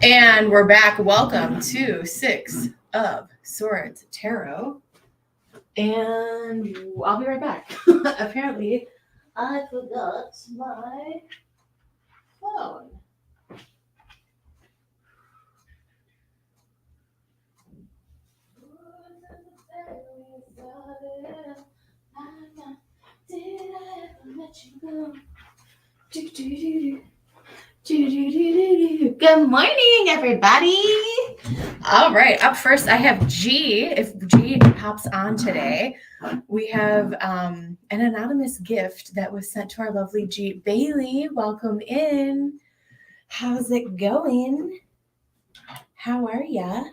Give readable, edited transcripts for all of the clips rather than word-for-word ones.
And we're back. Welcome to Six of Swords Tarot. And I'll be right back. Apparently, I forgot my phone. Did I ever let you go? Good morning, everybody. All right, up first I have G. If G pops on today, we have an anonymous gift that was sent to our lovely G. Bailey, welcome in. How's it going? How are ya?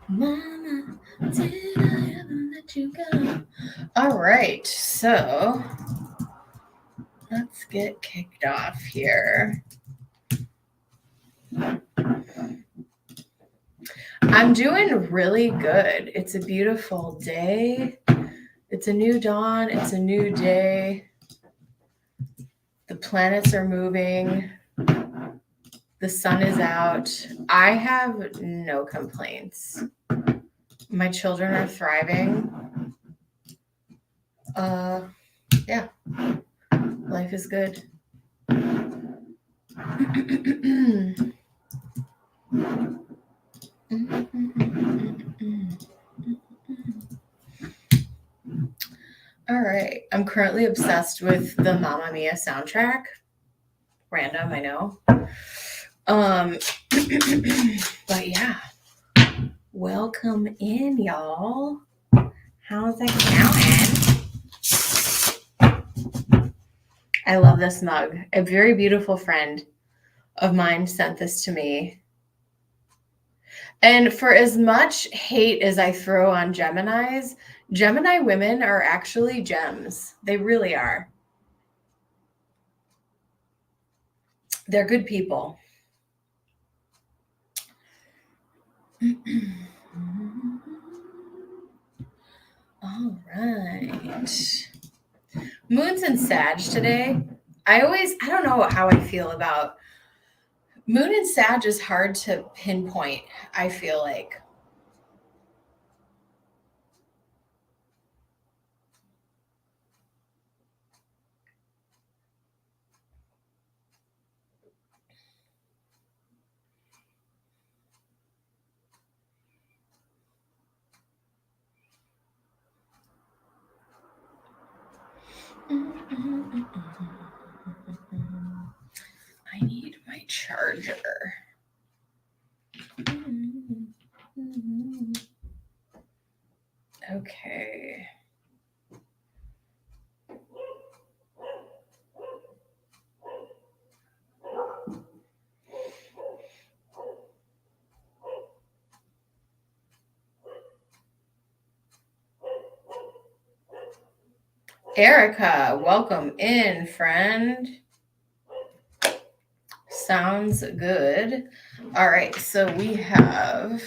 Mama, did I ever let you go? All right, so let's get kicked off here. I'm doing really good. It's a beautiful day. It's a new dawn. It's a new day. The planets are moving. The sun is out. I have no complaints. My children are thriving. Yeah. Life is good. All right. I'm currently obsessed with the Mamma Mia soundtrack. Random, I know. But yeah. Welcome in, y'all. How's it going? I love this mug. A very beautiful friend of mine sent this to me. And for as much hate as I throw on Geminis, Gemini women are actually gems. They really are. They're good people. All right. Moon's in Sag today. I don't know how I feel about Moon in Sag is hard to pinpoint, I feel like. I need my charger. Okay. Erica, welcome in, friend. Sounds good. All right, so we have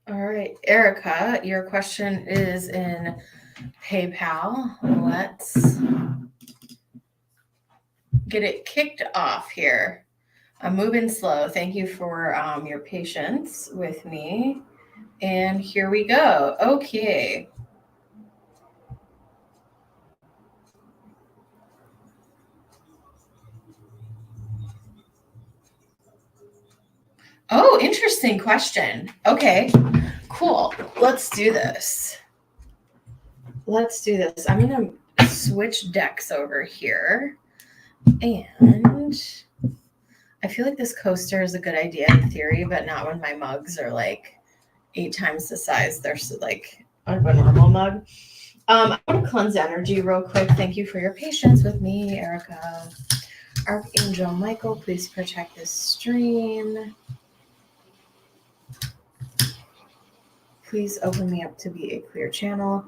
all right, Erica, your question is in PayPal. Let's get it kicked off here. I'm moving slow. Thank you for your patience with me. And here we go. Okay. Oh, interesting question. Okay, cool. Let's do this. I'm going to switch decks over here. And I feel like this coaster is a good idea in theory, but not when my mugs are like 8 times the size. They're like a normal mug. I want to cleanse energy real quick. Thank you for your patience with me, Erica. Archangel Michael, please protect this stream. Please open me up to be a clear channel.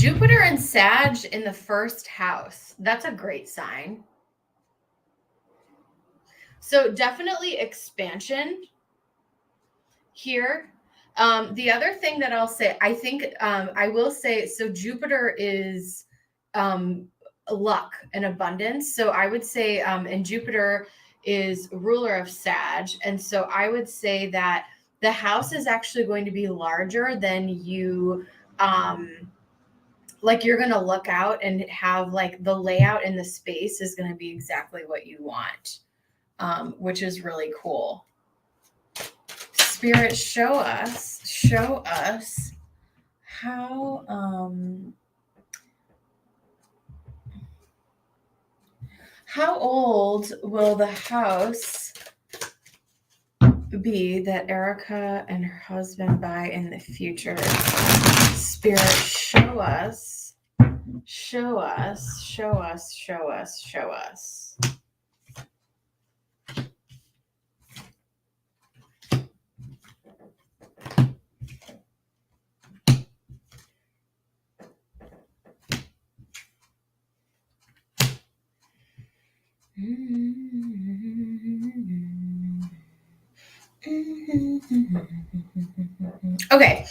Jupiter and Sag in the first house. That's a great sign. So definitely expansion here. The other thing that I'll say, I think I will say, so Jupiter is luck and abundance. So I would say, and Jupiter is ruler of Sag. And so I would say that the house is actually going to be larger than you, like you're going to look out and have like the layout in the space is going to be exactly what you want, which is really cool. Spirit, show us how old will the house be that Erica and her husband buy in the future? Spirit, show us. Okay,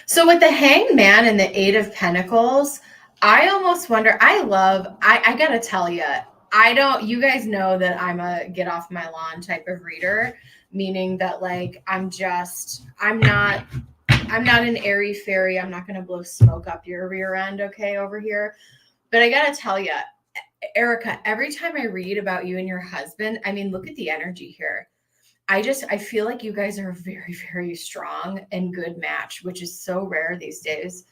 so with the Hangman and the Eight of Pentacles, I almost wonder, I gotta tell you, you guys know that I'm a get off my lawn type of reader, meaning that like, I'm not an airy fairy. I'm not going to blow smoke up your rear end, okay, over here. But I got to tell you, Erica, every time I read about you and your husband, I mean, look at the energy here. I feel like you guys are a very, very strong and good match, which is so rare these days.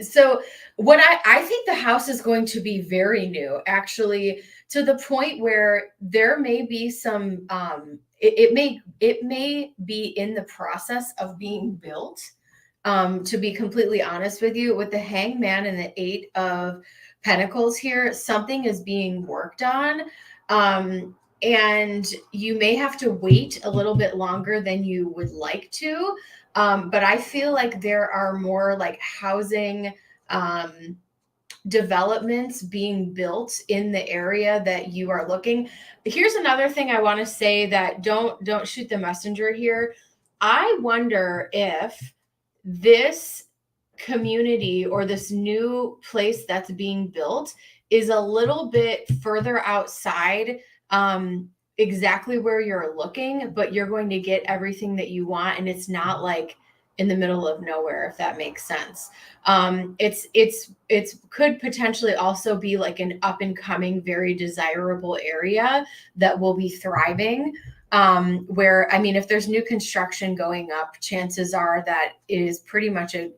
So what I think the house is going to be very new, actually, to the point where there may be some, it may be in the process of being built. To be completely honest with you, with the Hangman and the Eight of Pentacles here, something is being worked on. And you may have to wait a little bit longer than you would like to. But I feel like there are more like housing developments being built in the area that you are looking. Here's another thing I want to say, that don't shoot the messenger here. I wonder if this community or this new place that's being built is a little bit further outside exactly where you're looking, but you're going to get everything that you want, and it's not like in the middle of nowhere, if that makes sense. It's could potentially also be like an up and coming, very desirable area that will be thriving. Where, I mean, if there's new construction going up, chances are that it is pretty much a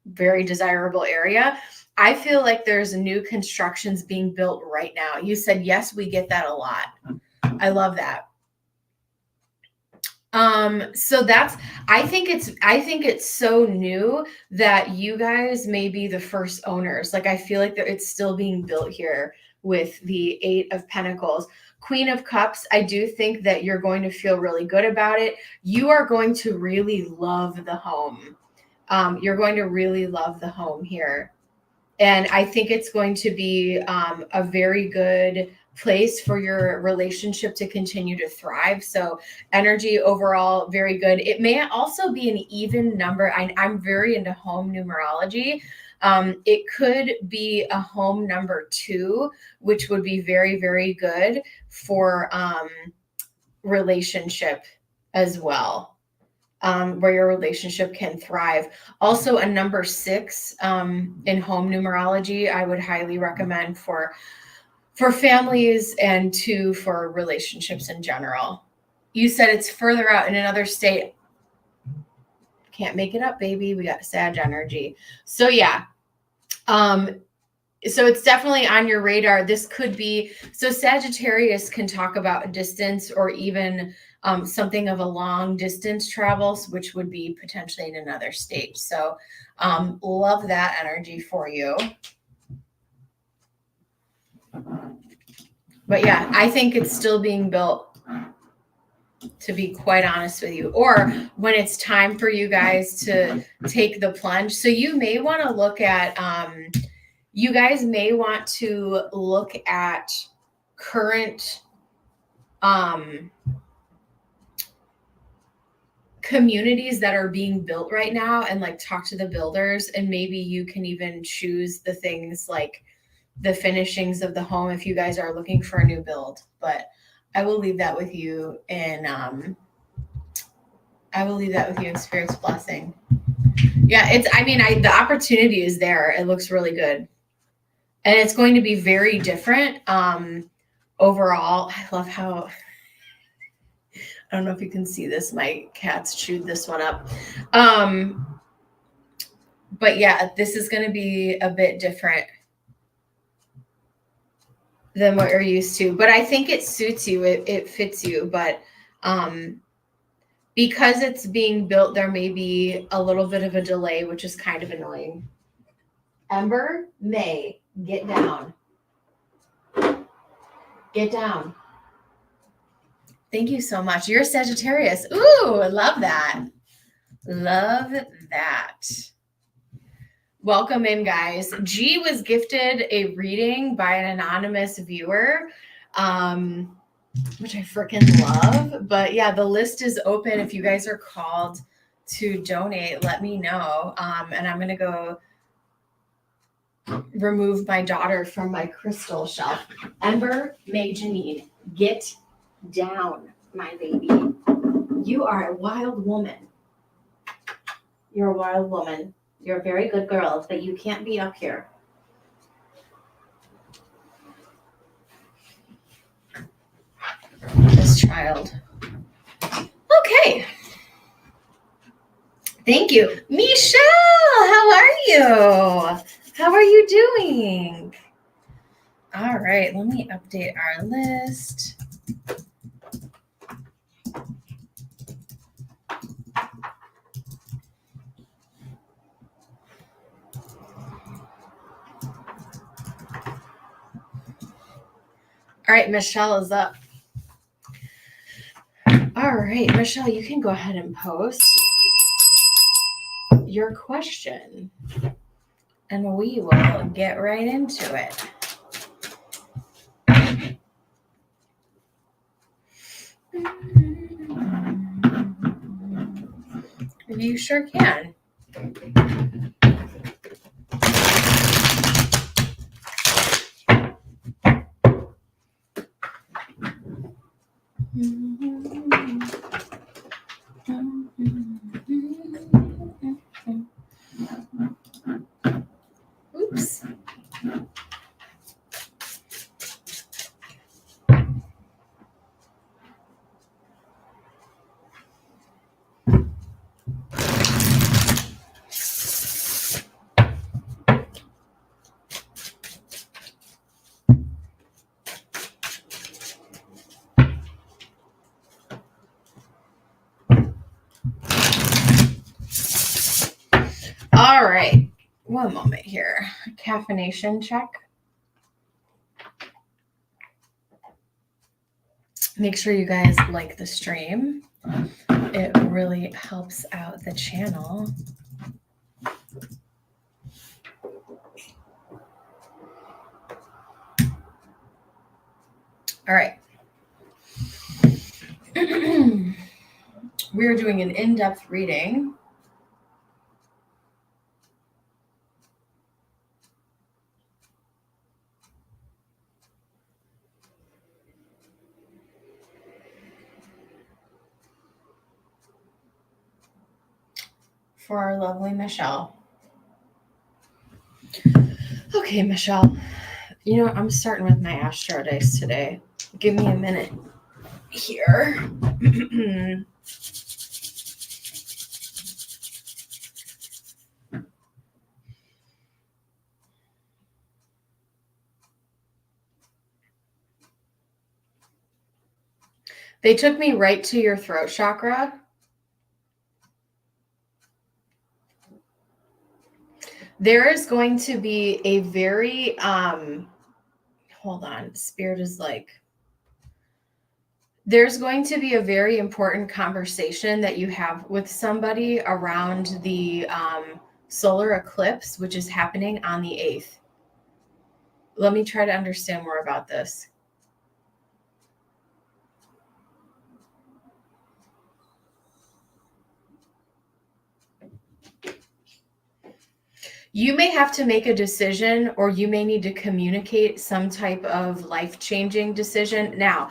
very desirable area. I feel like there's new constructions being built right now. You said, yes, we get that a lot. I love that. So I think it's so new that you guys may be the first owners. Like, I feel like it's still being built here with the Eight of Pentacles. Queen of Cups, I do think that you're going to feel really good about it. You are going to really love the home. You're going to really love the home here. And I think it's going to be a very good place for your relationship to continue to thrive. So energy overall, very good. It may also be an even number. I'm very into home numerology. It could be a home number 2, which would be very, very good for relationship as well. Where your relationship can thrive. Also, a number 6 in home numerology, I would highly recommend for families, and 2 for relationships in general. You said it's further out in another state. Can't make it up, baby. We got Sag energy. So yeah. So it's definitely on your radar. This could be, so Sagittarius can talk about distance, or even something of a long distance travels, which would be potentially in another state. So love that energy for you. But yeah, I think it's still being built. to be quite honest with you, or when it's time for you guys to take the plunge. So you may want to look at, you guys may want to look at current communities that are being built right now and like talk to the builders, and maybe you can even choose the things like the finishings of the home if you guys are looking for a new build. But I will leave that with you, and I will leave that with you in Spirit's blessing. Yeah, the opportunity is there. It looks really good. And it's going to be very different. Overall, I love how, I don't know if you can see this. My cats chewed this one up. But yeah, this is going to be a bit different than what you're used to. But I think it suits you. It fits you. But because it's being built, there may be a little bit of a delay, which is kind of annoying. Ember, May, get down. Get down. Thank you so much. You're a Sagittarius. Ooh, I love that. Love that. Welcome in, guys. G was gifted a reading by an anonymous viewer, which I freaking love. But yeah, the list is open. If you guys are called to donate, let me know. And I'm going to go remove my daughter from my crystal shelf. Ember, May, Janine, get down, my baby. You are a wild woman. You're a wild woman. You're a very good girl, but you can't be up here. This child. Okay. Thank you. Michelle, how are you? How are you doing? All right, let me update our list. All right, Michelle is up. All right, Michelle, you can go ahead and post your question, and we will get right into it. You sure can. Oops. All right, one moment here. Caffeination check. Make sure you guys like the stream. It really helps out the channel. All right. We're doing an in-depth reading. For our lovely Michelle. Okay, Michelle. You know, I'm starting with my Astro Dice today. Give me a minute here. They took me right to your throat chakra. There is going to be a very, hold on, Spirit is like, there's going to be a very important conversation that you have with somebody around the solar eclipse, which is happening on the 8th. Let me try to understand more about this. You may have to make a decision, or you may need to communicate some type of life-changing decision. Now,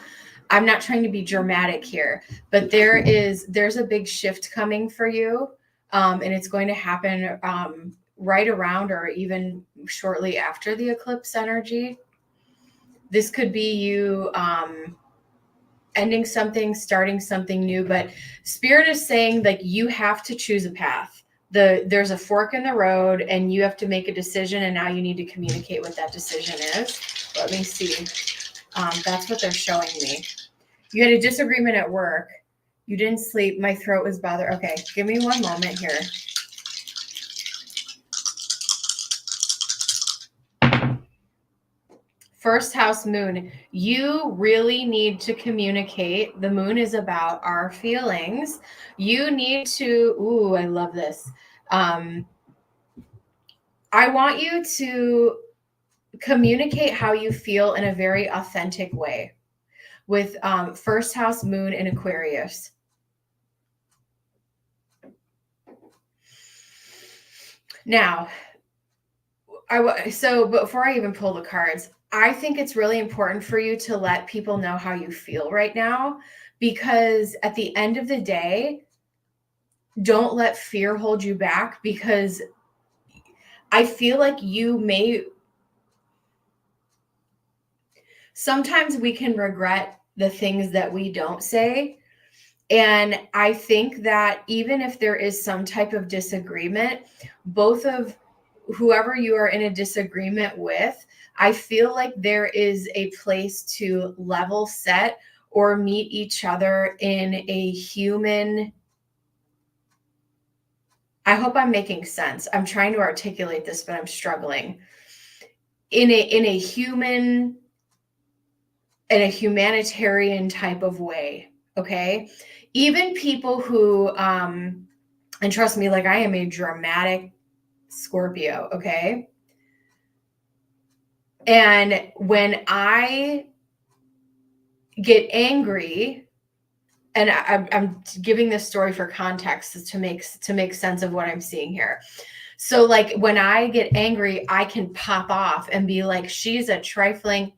I'm not trying to be dramatic here, but there's a big shift coming for you, and it's going to happen right around or even shortly after the eclipse energy. This could be you ending something, starting something new, but Spirit is saying like you have to choose a path. There's a fork in the road and you have to make a decision, and now you need to communicate what that decision is. Let me see. That's what they're showing me. You had a disagreement at work. You didn't sleep. My throat was bothered. Okay, give me one moment here. First house moon, you really need to communicate. The moon is about our feelings. You need to, ooh, I love this. I want you to communicate how you feel in a very authentic way with first house moon in Aquarius. Now, so before I even pull the cards, I think it's really important for you to let people know how you feel right now, because at the end of the day, don't let fear hold you back, because I feel like you may, sometimes we can regret the things that we don't say. And I think that even if there is some type of disagreement, both of whoever you are in a disagreement with, I feel like there is a place to level set or meet each other in a human. I hope I'm making sense. I'm trying to articulate this, but I'm struggling. In a human, in a humanitarian type of way, okay? Even people who, and trust me, like I am a dramatic Scorpio, okay? And when I get angry, and I'm giving this story for context to make sense of what I'm seeing here. So like when I get angry, I can pop off and be like, she's a trifling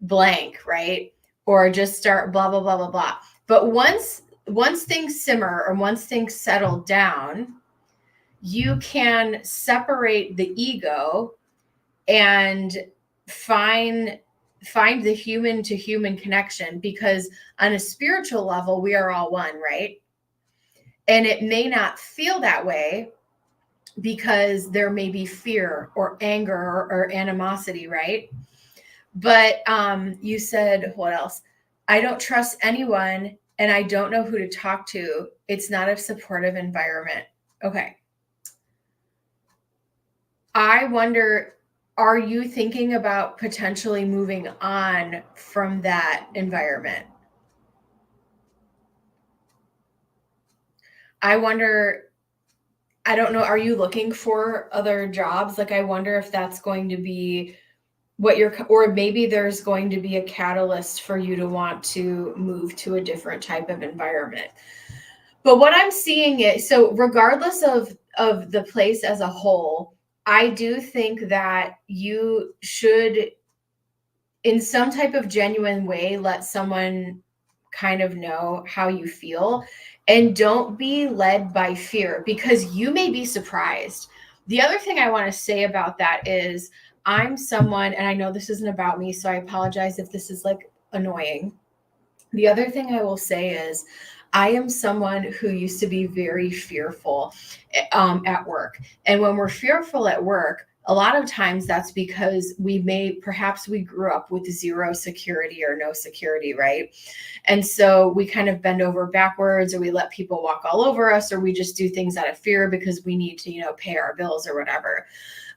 blank, right? Or just start blah, blah, blah, blah, blah. But once things simmer or once things settle down, you can separate the ego and find the human to human connection, because on a spiritual level, we are all one, right? And it may not feel that way because there may be fear or anger or animosity, right? But you said, what else? I don't trust anyone and I don't know who to talk to. It's not a supportive environment. Okay. I wonder, are you thinking about potentially moving on from that environment? I wonder, I don't know, are you looking for other jobs? Like, I wonder if that's going to be what you're, or maybe there's going to be a catalyst for you to want to move to a different type of environment. But what I'm seeing is, so regardless of the place as a whole, I do think that you should, in some type of genuine way, let someone kind of know how you feel, and don't be led by fear, because you may be surprised. The other thing I want to say about that is, I'm someone, and I know this isn't about me, so I apologize if this is like annoying. The other thing I will say is, I am someone who used to be very fearful at work. And when we're fearful at work, a lot of times that's because perhaps we grew up with zero security or no security, right? And so we kind of bend over backwards, or we let people walk all over us, or we just do things out of fear because we need to, pay our bills or whatever.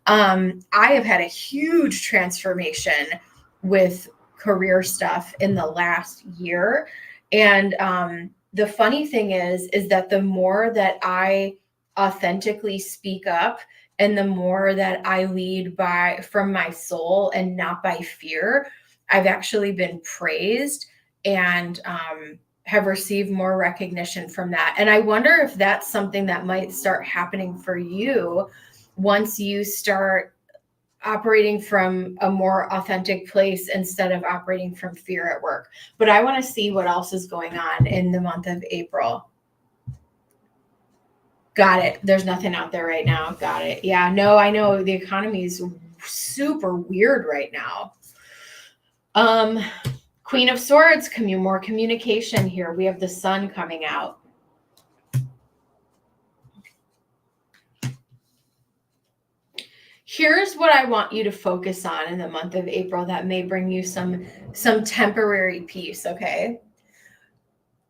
I have had a huge transformation with career stuff in the last year. And the funny thing is that the more that I authentically speak up and the more that I lead from my soul and not by fear, I've actually been praised and have received more recognition from that. And I wonder if that's something that might start happening for you once you start operating from a more authentic place instead of operating from fear at work. But I want to see what else is going on in the month of April. Got it. There's nothing out there right now. Got it. Yeah, no, I know the economy is super weird right now. Queen of Swords, more communication here. We have the sun coming out. Here's what I want you to focus on in the month of April that may bring you some temporary peace, okay?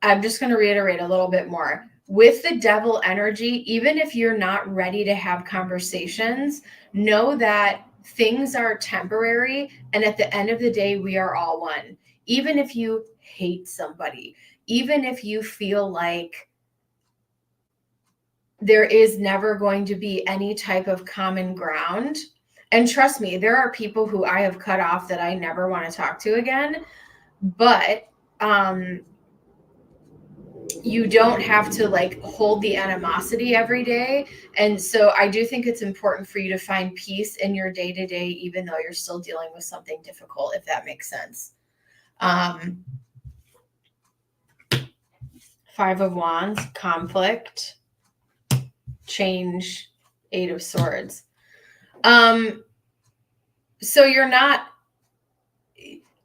I'm just going to reiterate a little bit more. With the devil energy, even if you're not ready to have conversations, know that things are temporary, and at the end of the day, we are all one. Even if you hate somebody, even if you feel like there is never going to be any type of common ground. And trust me, there are people who I have cut off that I never want to talk to again. But you don't have to like hold the animosity every day. And so I do think it's important for you to find peace in your day-to-day, even though you're still dealing with something difficult, if that makes sense. 5 of Wands, conflict, change, 8 of Swords. So you're not,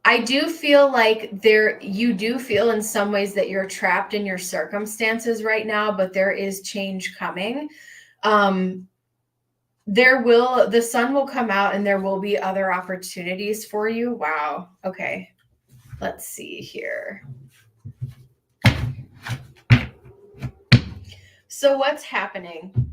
I do feel like you do feel in some ways that you're trapped in your circumstances right now, but there is change coming. The sun will come out and there will be other opportunities for you. Wow. Okay. Let's see here. So what's happening?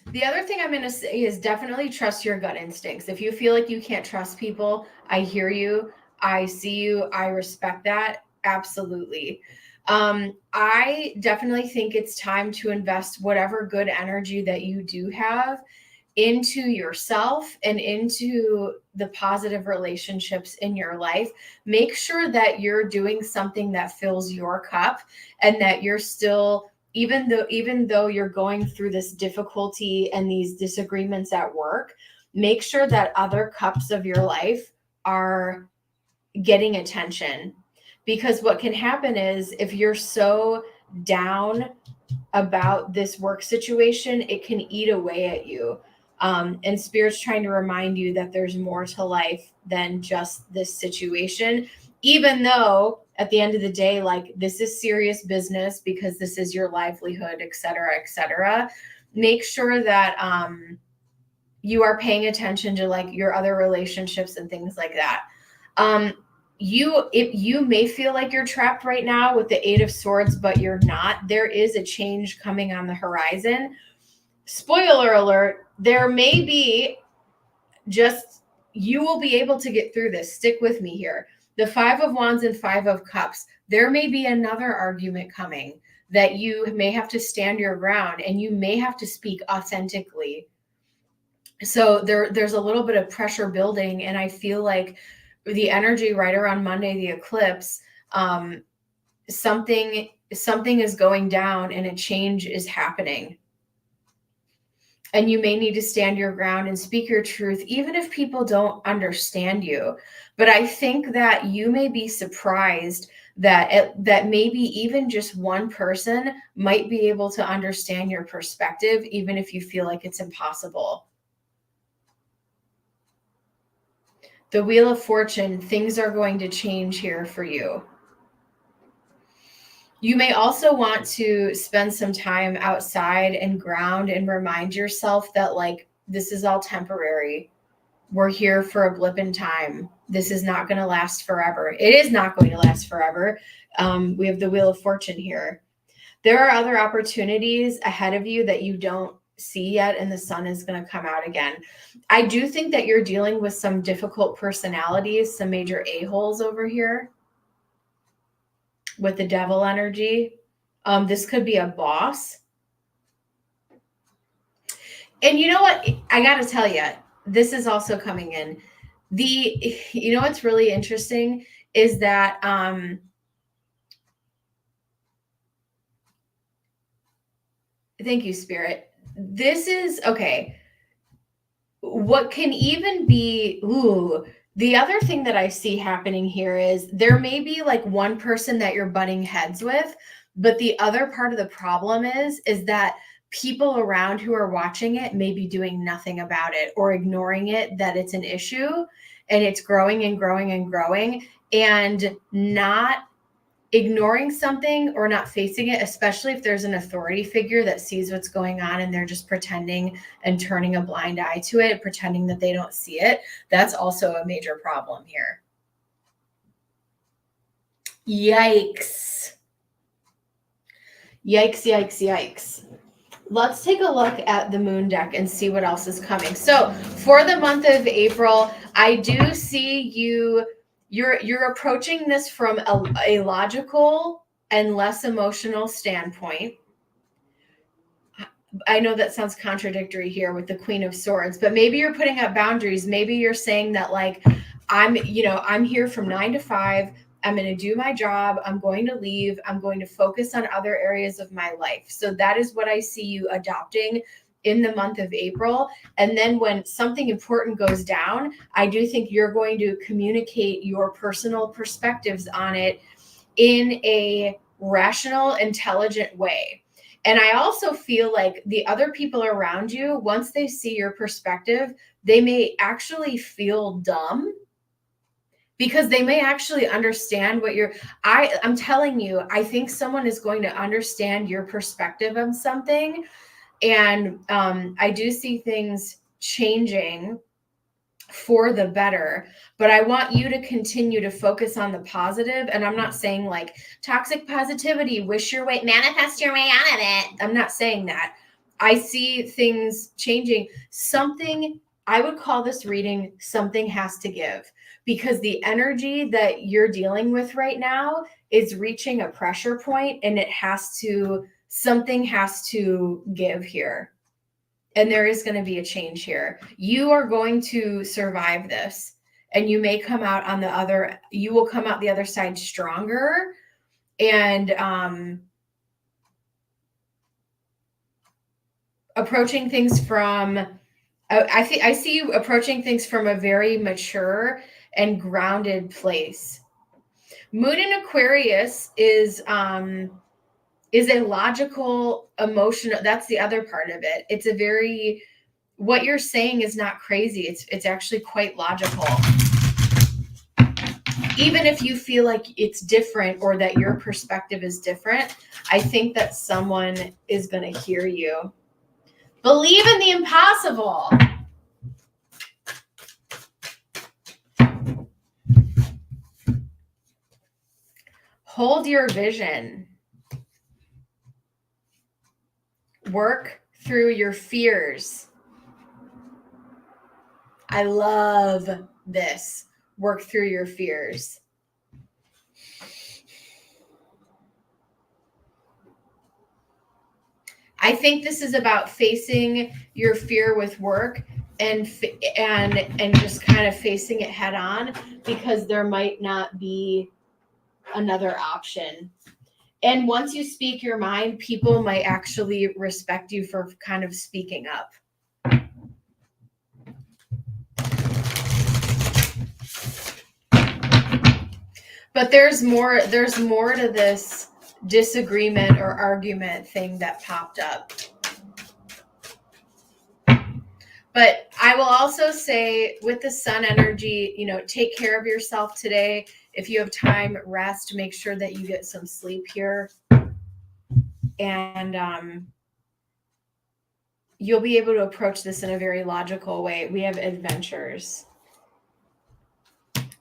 The other thing I'm going to say is definitely trust your gut instincts. If you feel like you can't trust people, I hear you. I see you. I respect that. Absolutely. I definitely think it's time to invest whatever good energy that you do have into yourself and into the positive relationships in your life. Make sure that you're doing something that fills your cup and that you're still, even though you're going through this difficulty and these disagreements at work, make sure that other cups of your life are getting attention. Because what can happen is if you're so down about this work situation, it can eat away at you. And Spirit's trying to remind you that there's more to life than just this situation, even though at the end of the day, like, this is serious business because this is your livelihood, et cetera, et cetera. Make sure that you are paying attention to like your other relationships and things like that. You may feel like you're trapped right now with the 8 of Swords, but you're not. There is a change coming on the horizon. Spoiler alert, there may be you will be able to get through this. Stick with me here. The 5 of Wands and 5 of Cups, there may be another argument coming that you may have to stand your ground and you may have to speak authentically. So there's a little bit of pressure building, and I feel like the energy right around Monday, the eclipse, something is going down and a change is happening. And you may need to stand your ground and speak your truth, even if people don't understand you. But I think that you may be surprised that maybe even just one person might be able to understand your perspective, even if you feel like it's impossible. The Wheel of Fortune, things are going to change here for you. You may also want to spend some time outside and ground and remind yourself that, like, this is all temporary. We're here for a blip in time. This is not going to last forever. It is not going to last forever. We have the Wheel of Fortune here. There are other opportunities ahead of you that you don't see yet, and the sun is going to come out again. I do think that you're dealing with some difficult personalities, some major a-holes over here with the devil energy. This could be a boss. And you know what? I got to tell you, this is also coming in. You know what's really interesting is that thank you, Spirit. This is okay. What can even be, the other thing that I see happening here is there may be like one person that you're butting heads with, but the other part of the problem is that people around who are watching it may be doing nothing about it or ignoring it, that it's an issue and it's growing and growing and growing, and not ignoring something or not facing it, especially if there's an authority figure that sees what's going on and they're just pretending and turning a blind eye to it, pretending that they don't see it. That's also a major problem here. Yikes. Yikes, yikes, yikes. Let's take a look at the moon deck and see what else is coming. So for the month of April, I do see you're approaching this from a logical and less emotional standpoint. I know that sounds contradictory here with the Queen of Swords, but maybe you're putting up boundaries. Maybe you're saying that like, I'm here from 9 to 5. I'm going to do my job. I'm going to leave. I'm going to focus on other areas of my life. So that is what I see you adopting in the month of April. And then when something important goes down, I do think you're going to communicate your personal perspectives on it in a rational, intelligent way. And I also feel like the other people around you, once they see your perspective, they may actually feel dumb because they may actually understand what I'm telling you, I think someone is going to understand your perspective on something. And I do see things changing for the better, but I want you to continue to focus on the positive. And I'm not saying like toxic positivity, wish your way, manifest your way out of it. I'm not saying that. I see things changing. Something, I would call this reading, something has to give, because the energy that you're dealing with right now is reaching a pressure point, and something has to give here. And there is going to be a change here. You are going to survive this, and you may come out you will come out the other side stronger. And approaching things from, I see you approaching things from a very mature and grounded place. Moon in Aquarius is a logical, emotional. That's the other part of it. It's what you're saying is not crazy. It's actually quite logical. Even if you feel like it's different or that your perspective is different, I think that someone is going to hear you. Believe in the impossible. Hold your vision. Work through your fears. I love this. Work through your fears. I think this is about facing your fear with work and just kind of facing it head on, because there might not be another option. And once you speak your mind, people might actually respect you for kind of speaking up. But there's more to this disagreement or argument thing that popped up. But I will also say, with the sun energy, take care of yourself today. If you have time, rest, make sure that you get some sleep here. And you'll be able to approach this in a very logical way. We have adventures.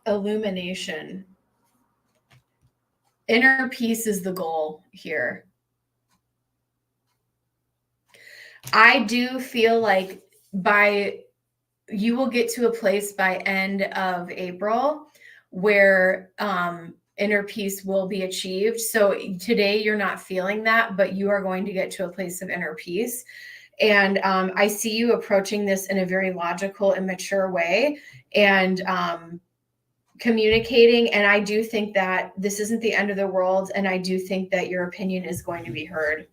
Illumination. Inner peace is the goal here. I do feel like you will get to a place by end of April where inner peace will be achieved. So today you're not feeling that, but you are going to get to a place of inner peace. And I see you approaching this in a very logical and mature way and communicating. And I do think that this isn't the end of the world. And I do think that your opinion is going to be heard.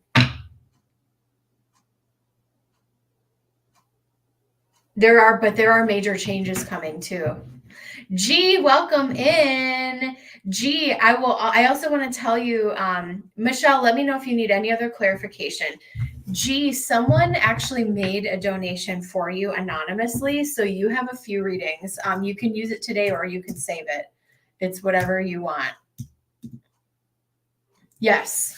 There are major changes coming too. G, welcome in. G, I also want to tell you, Michelle, let me know if you need any other clarification. G, someone actually made a donation for you anonymously. So you have a few readings. You can use it today or you can save it. It's whatever you want. Yes.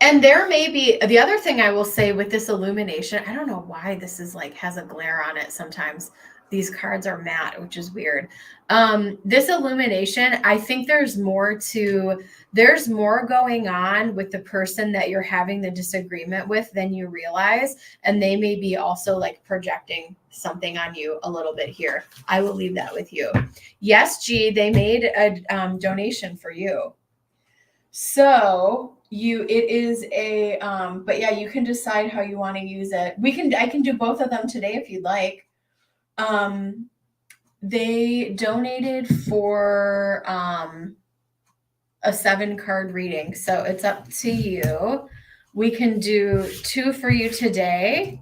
And there may be the other thing I will say with this illumination. I don't know why this is like has a glare on it sometimes. These cards are matte, which is weird. This illumination, I think there's more going on with the person that you're having the disagreement with than you realize. And they may be also like projecting something on you a little bit here. I will leave that with you. Yes, G, they made a donation for you. So it is a, but yeah, you can decide how you want to use it. I can do both of them today if you'd like. They donated for, a 7-card reading. So it's up to you. We can do 2 for you today,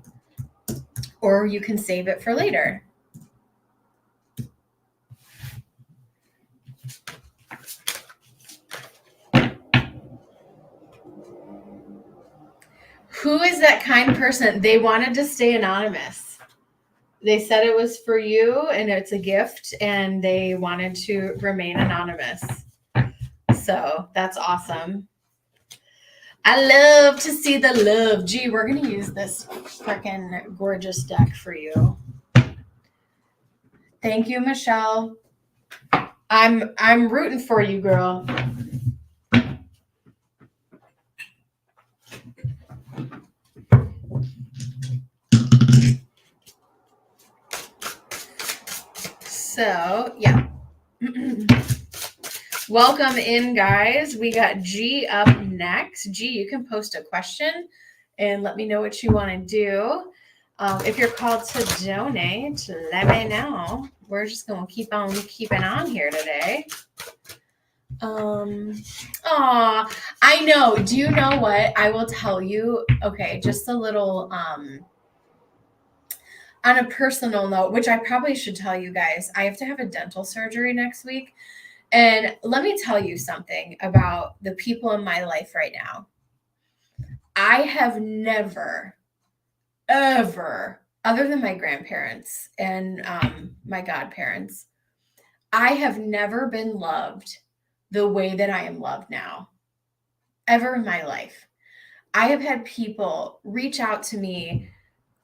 or you can save it for later. Who is that kind person? They wanted to stay anonymous. They said it was for you and it's a gift and they wanted to remain anonymous. So that's awesome. I love to see the love. Gee, we're going to use this freaking gorgeous deck for you. Thank you, Michelle. I'm rooting for you, girl. So, yeah. Welcome in, guys. We got G up next. G, you can post a question and let me know what you want to do. If you're called to donate, let me know. We're just going to keep on keeping on here today. I know. Do you know what? I will tell you. Okay, just a little on a personal note, which I probably should tell you guys. I have to have a dental surgery next week. And let me tell you something about the people in my life right now. I have never, ever, other than my grandparents and my godparents, I have never been loved the way that I am loved now, ever in my life. I have had people reach out to me,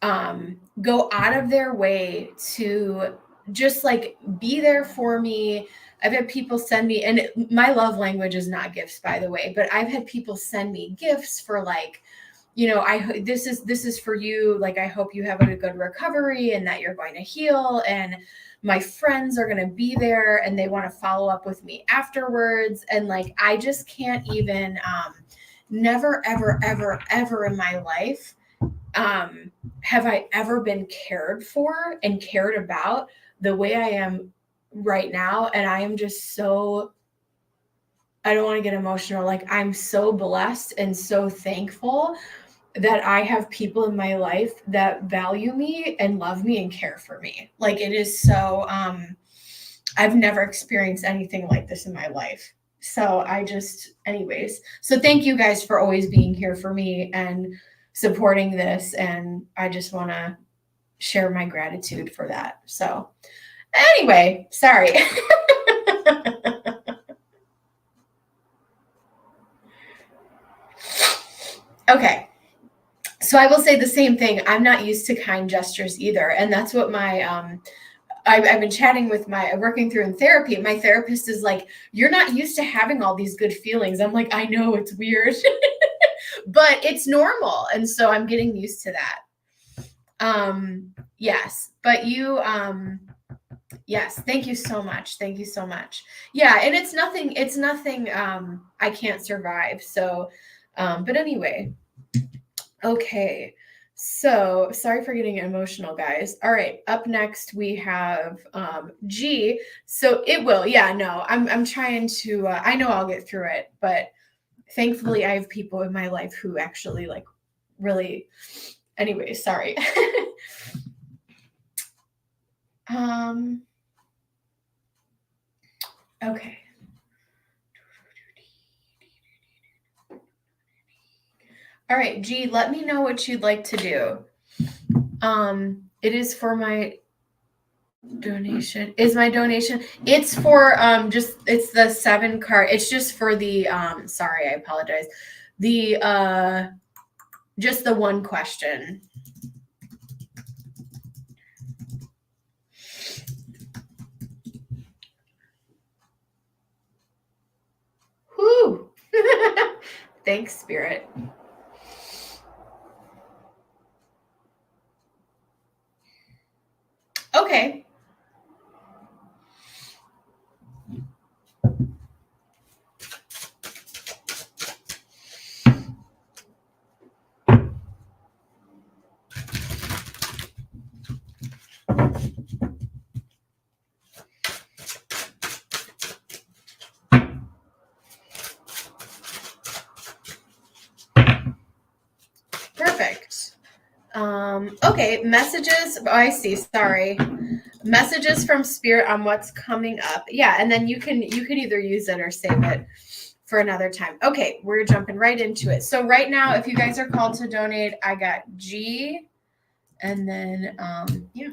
go out of their way to just like be there for me. I've had people send me, and my love language is not gifts, by the way, but I've had people send me gifts for like, this is for you. Like, I hope you have a good recovery and that you're going to heal. And my friends are going to be there and they want to follow up with me afterwards. And like, I just can't even, never, ever, ever, ever in my life, have I ever been cared for and cared about the way I am right now. And I am just so, I don't want to get emotional. Like, I'm so blessed and so thankful that I have people in my life that value me and love me and care for me. Like, it is so, I've never experienced anything like this in my life. So anyways, so thank you guys for always being here for me and supporting this. And I just want to share my gratitude for that. So anyway, sorry. Okay. So I will say the same thing. I'm not used to kind gestures either. And that's what I've been chatting with working through in therapy. My therapist is like, you're not used to having all these good feelings. I'm like, I know, it's weird. but it's normal. And so I'm getting used to that. Yes, but you, yes, thank you so much. Thank you so much. Yeah. And it's nothing, I can't survive. So, but anyway, okay. So sorry for getting emotional, guys. All right. Up next we have, G. So it will, yeah, no, I'm trying to, I know I'll get through it, but thankfully I have people in my life who actually like really, anyway, sorry. Okay. All right, G, let me know what you'd like to do. It is for my donation. Is my donation? It's for just it's the 7 card. It's just for the sorry, I apologize. The just the one question. Whoo! Thanks, Spirit. Okay. Perfect. Okay, messages. Oh, I see. Sorry. Messages from Spirit on what's coming up. Yeah, and then you can either use it or save it for another time. Okay, we're jumping right into it. So right now, if you guys are called to donate, I got G, and then yeah.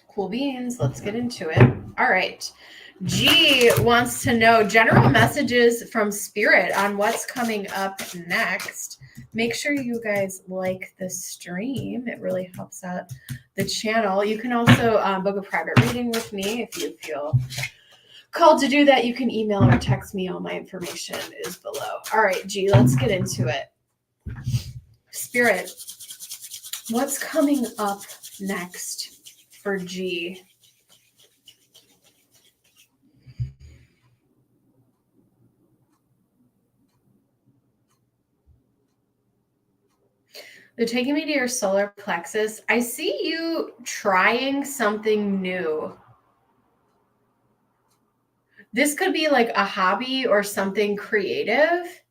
Cool beans. Let's get into it. All right. G wants to know general messages from Spirit on what's coming up next. Make sure you guys like the stream. It really helps out the channel. You can also book a private reading with me if you feel called to do that. You can email or text me. All my information is below. All right, G, let's get into it. Spirit, what's coming up next for G? They're taking me to your solar plexus. I see you trying something new. This could be like a hobby or something creative,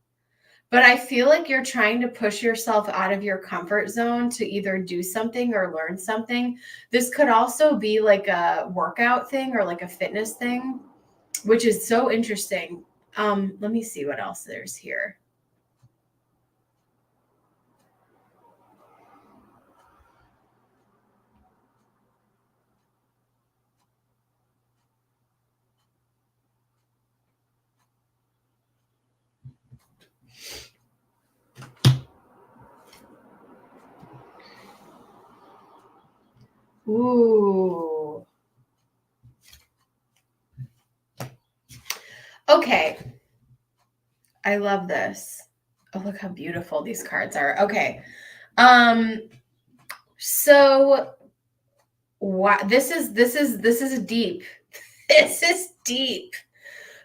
but I feel like you're trying to push yourself out of your comfort zone to either do something or learn something. This could also be like a workout thing or like a fitness thing, which is so interesting. Let me see what else there's here. Ooh. Okay. I love this. Oh, look how beautiful these cards are. Okay. So what this is deep. This is deep.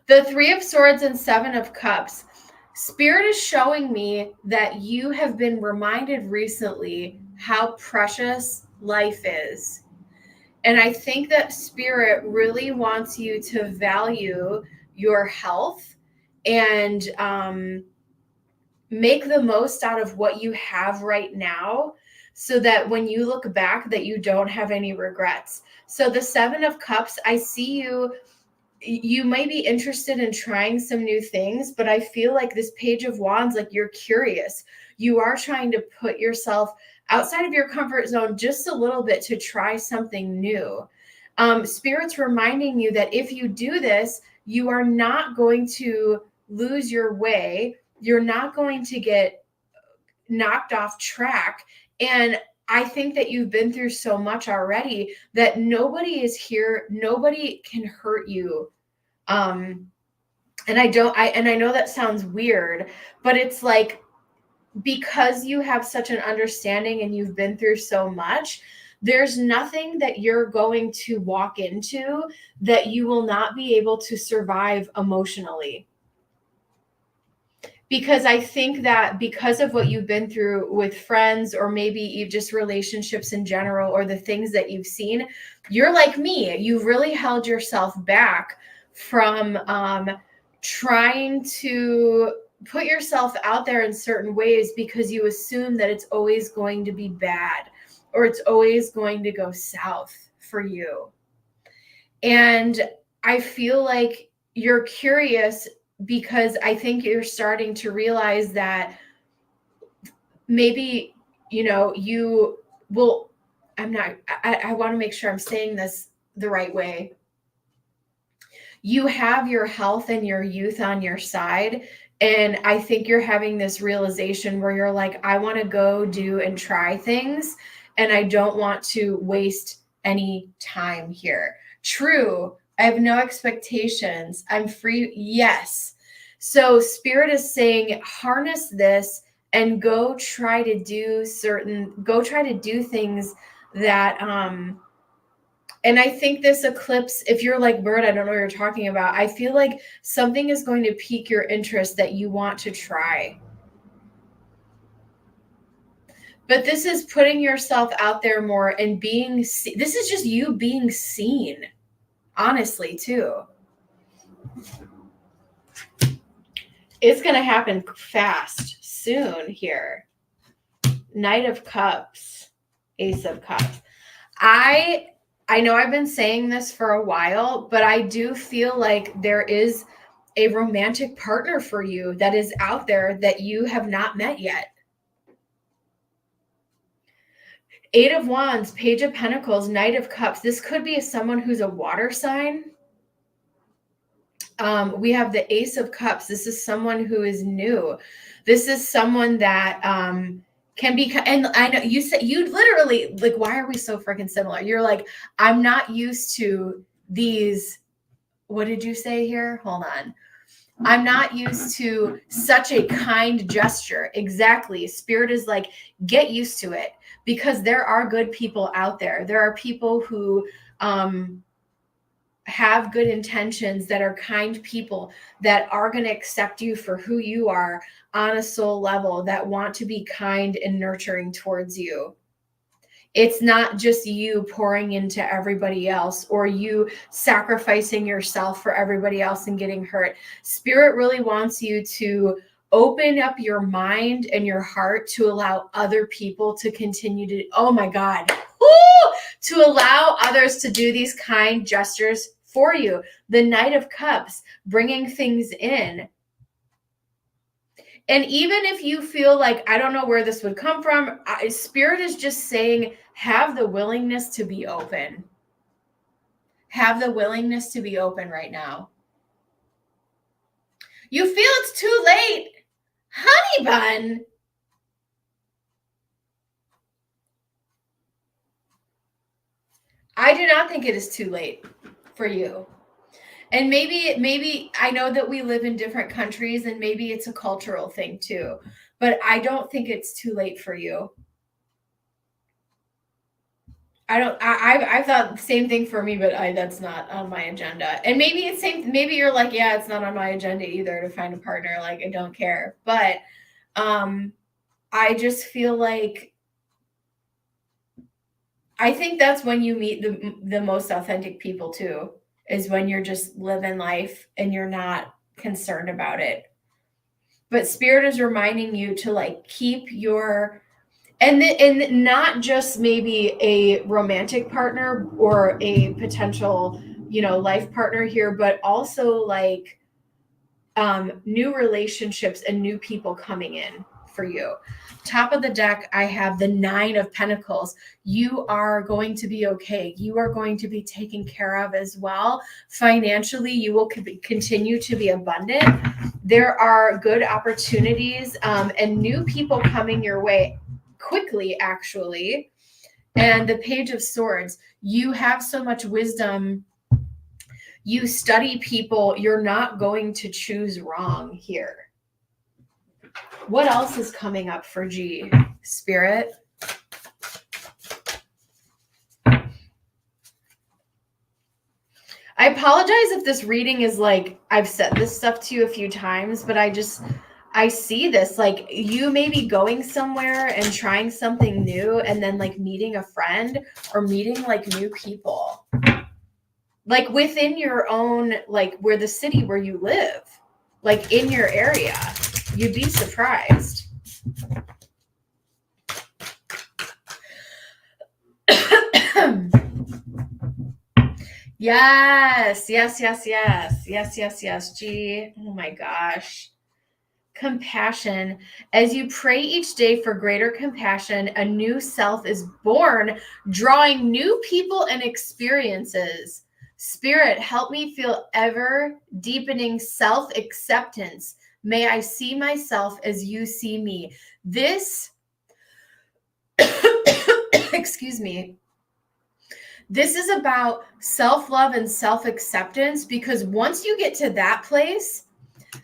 The 3 of Swords and 7 of Cups. Spirit is showing me that you have been reminded recently how precious life is. And I think that Spirit really wants you to value your health and make the most out of what you have right now so that when you look back that you don't have any regrets. So the 7 of Cups, I see you may be interested in trying some new things, but I feel like this Page of Wands, like you're curious. You are trying to put yourself outside of your comfort zone just a little bit to try something new. Spirit's reminding you that if you do this, you are not going to lose your way. You're not going to get knocked off track. And I think that you've been through so much already that nobody is here. Nobody can hurt you. And And I know that sounds weird, but it's like, because you have such an understanding and you've been through so much, there's nothing that you're going to walk into that you will not be able to survive emotionally. Because I think that because of what you've been through with friends, or maybe you just relationships in general, or the things that you've seen, you're like me. You've really held yourself back from trying to put yourself out there in certain ways, because you assume that it's always going to be bad, or it's always going to go south for you. And I feel like you're curious, because I think you're starting to realize that maybe, you will, I want to make sure I'm saying this the right way. You have your health and your youth on your side. And I think you're having this realization where you're like, I want to go do and try things, and I don't want to waste any time here. True. I have no expectations. I'm free. Yes. So Spirit is saying, harness this and go try to do things that, and I think this eclipse, if you're like, Bird, I don't know what you're talking about. I feel like something is going to pique your interest that you want to try. But this is putting yourself out there more and this is just you being seen, honestly, too. It's going to happen fast, soon here. Knight of Cups, Ace of Cups. I know I've been saying this for a while, but I do feel like there is a romantic partner for you that is out there that you have not met yet. Eight of Wands, Page of Pentacles, Knight of Cups. This could be someone who's a water sign. We have the Ace of Cups. This is someone who is new. This is someone that can be, and I know you said, you literally, like, why are we so freaking similar? You're like, I'm not used to these. What did you say here? Hold on. I'm not used to such a kind gesture. Exactly. Spirit is like, get used to it, because there are good people out there. There are people who have good intentions, that are kind people, that are going to accept you for who you are on a soul level, that want to be kind and nurturing towards you. It's not just you pouring into everybody else, or you sacrificing yourself for everybody else and getting hurt. Spirit really wants you to open up your mind and your heart to allow other people to continue to, oh my God, to allow others to do these kind gestures for you. The Knight of Cups, bringing things in. And even if you feel like, I don't know where this would come from, Spirit is just saying, have the willingness to be open. Have the willingness to be open right now. You feel it's too late, honey bun. I do not think it is too late for you. And maybe I know that we live in different countries, and maybe it's a cultural thing too, but I don't think it's too late for you. I thought the same thing for me, but that's not on my agenda. And maybe you're like, yeah, it's not on my agenda either to find a partner. Like, I don't care. But I just feel like, I think that's when you meet the most authentic people too, is when you're just living life and you're not concerned about it. But Spirit is reminding you to like keep your, and not just maybe a romantic partner or a potential, life partner here, but also like new relationships and new people coming in for you. Top of the deck, I have the Nine of Pentacles. You are going to be okay. You are going to be taken care of as well. Financially, you will continue to be abundant. There are good opportunities and new people coming your way quickly, actually. And the Page of Swords, you have so much wisdom. You study people. You're not going to choose wrong here. What else is coming up for G, Spirit? I apologize if this reading is like, I've said this stuff to you a few times, but I see this, like you may be going somewhere and trying something new and then like meeting a friend or meeting like new people, like within your own, like where the city where you live, like in your area. You'd be surprised. Yes. G. Oh my gosh. Compassion. As you pray each day for greater compassion, a new self is born, drawing new people and experiences. Spirit, help me feel ever deepening self-acceptance. May I see myself as you see me. This, excuse me, this is about self-love and self-acceptance, because once you get to that place,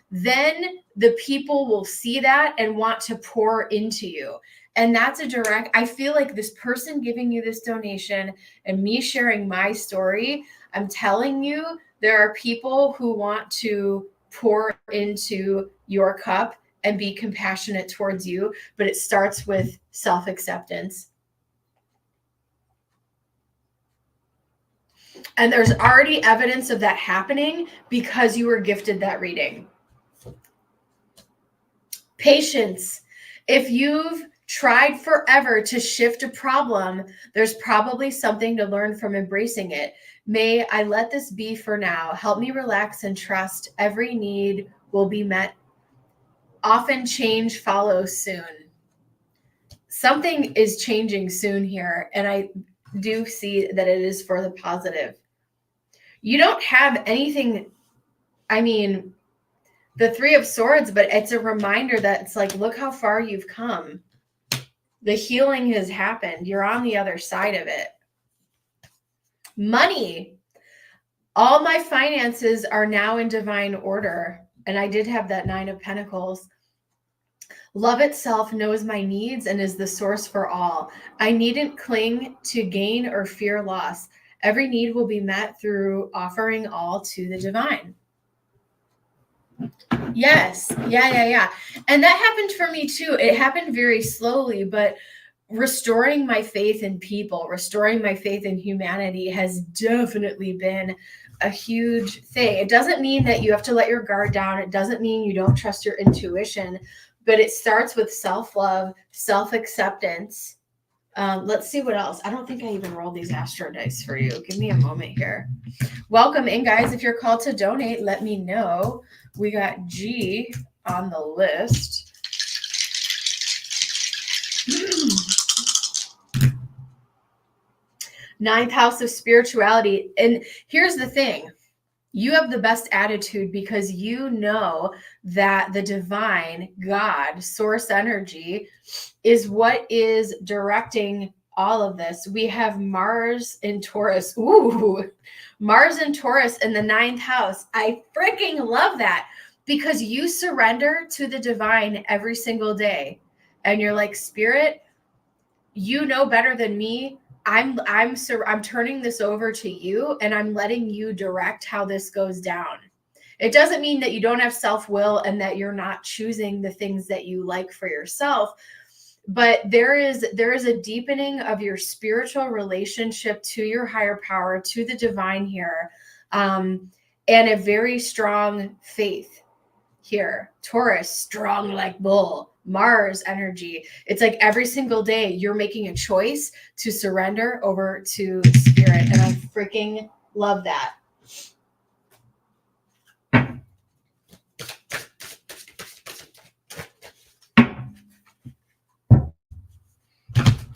then the people will see that and want to pour into you. And that's a direct, I feel like this person giving you this donation and me sharing my story, I'm telling you, there are people who want to pour into your cup and be compassionate towards you, but it starts with self-acceptance. And there's already evidence of that happening because you were gifted that reading. Patience. If you've tried forever to shift a problem, there's probably something to learn from embracing it. May I let this be for now. Help me relax and trust every need will be met. Often change follows soon. Something is changing soon here, and I do see that it is for the positive. You don't have anything, I mean, the Three of Swords, but it's a reminder that it's like, look how far you've come. The healing has happened. You're on the other side of it. Money. All my finances are now in divine order. And I did have that 9 of Pentacles. Love itself knows my needs and is the source for all. I needn't cling to gain or fear loss. Every need will be met through offering all to the divine. Yes. Yeah. And that happened for me too. It happened very slowly, but restoring my faith in people, restoring my faith in humanity has definitely been a huge thing. It doesn't mean that you have to let your guard down. It doesn't mean you don't trust your intuition, but it starts with self-love, self-acceptance. Let's see what else. I don't think I even rolled these astro dice for you. Give me a moment here. Welcome in, guys. If you're called to donate, let me know. We got G on the list. Ninth house of spirituality. And here's the thing. You have the best attitude because you know that the divine, God, source energy is what is directing all of this. We have Mars in Taurus. Ooh, Mars in Taurus in the 9th house. I freaking love that because you surrender to the divine every single day. And you're like, Spirit, you know better than me. I'm turning this over to you and I'm letting you direct how this goes down. It doesn't mean that you don't have self-will and that you're not choosing the things that you like for yourself, but there is a deepening of your spiritual relationship to your higher power, to the divine here, and a very strong faith here. Taurus, strong like bull. Mars energy. It's like every single day you're making a choice to surrender over to spirit. And I freaking love that.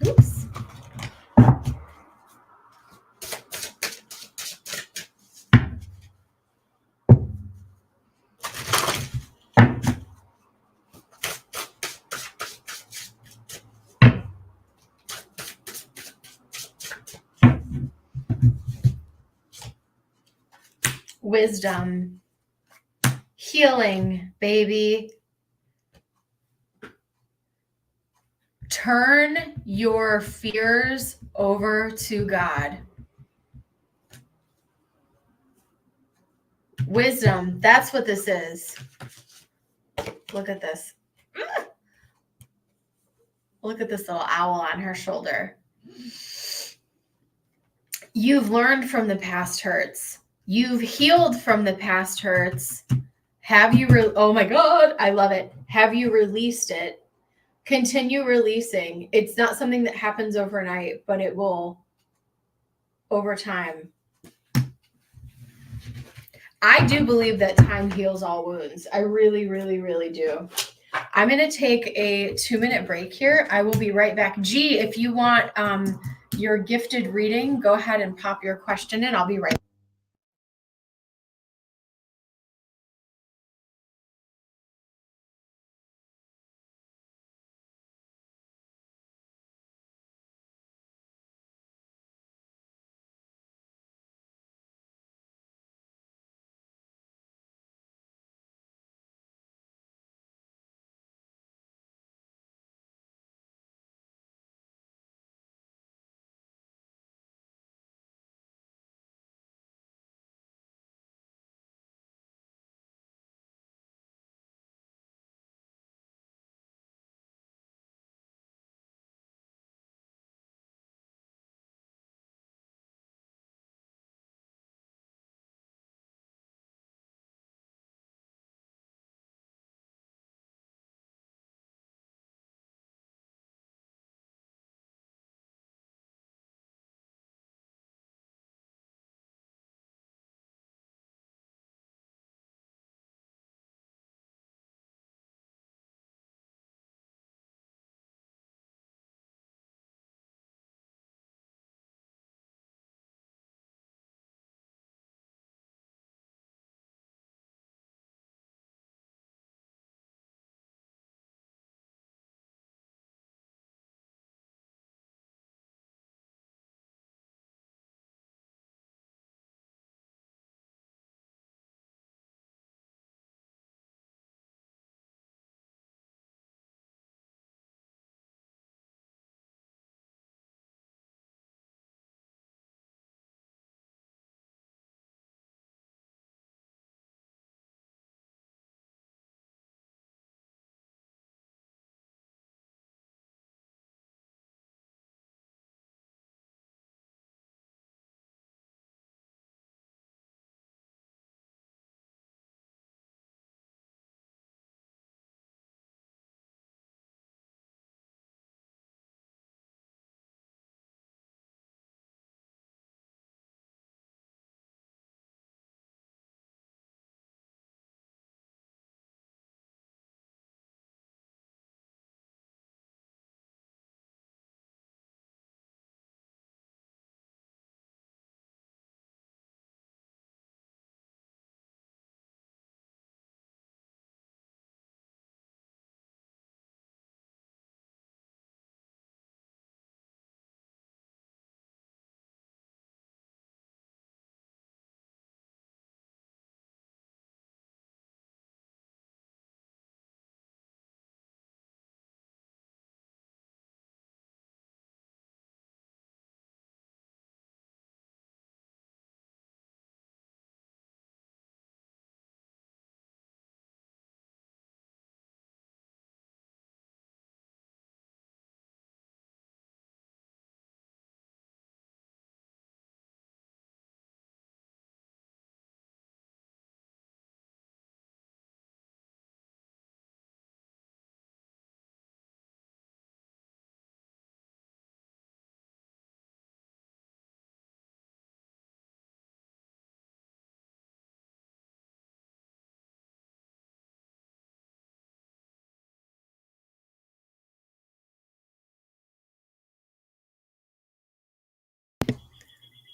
Oops. wisdom, healing, baby. Turn your fears over to God. Wisdom, that's what this is. Look at this. Look at this little owl on her shoulder. You've learned from the past hurts. You've healed from the past hurts. Have you, oh my God, I love it. Have you released it? Continue releasing. It's not something that happens overnight, but it will over time. I do believe that time heals all wounds. I really, really, really do. I'm going to take a 2-minute break here. I will be right back. G, if you want your gifted reading, go ahead and pop your question in. I'll be right back.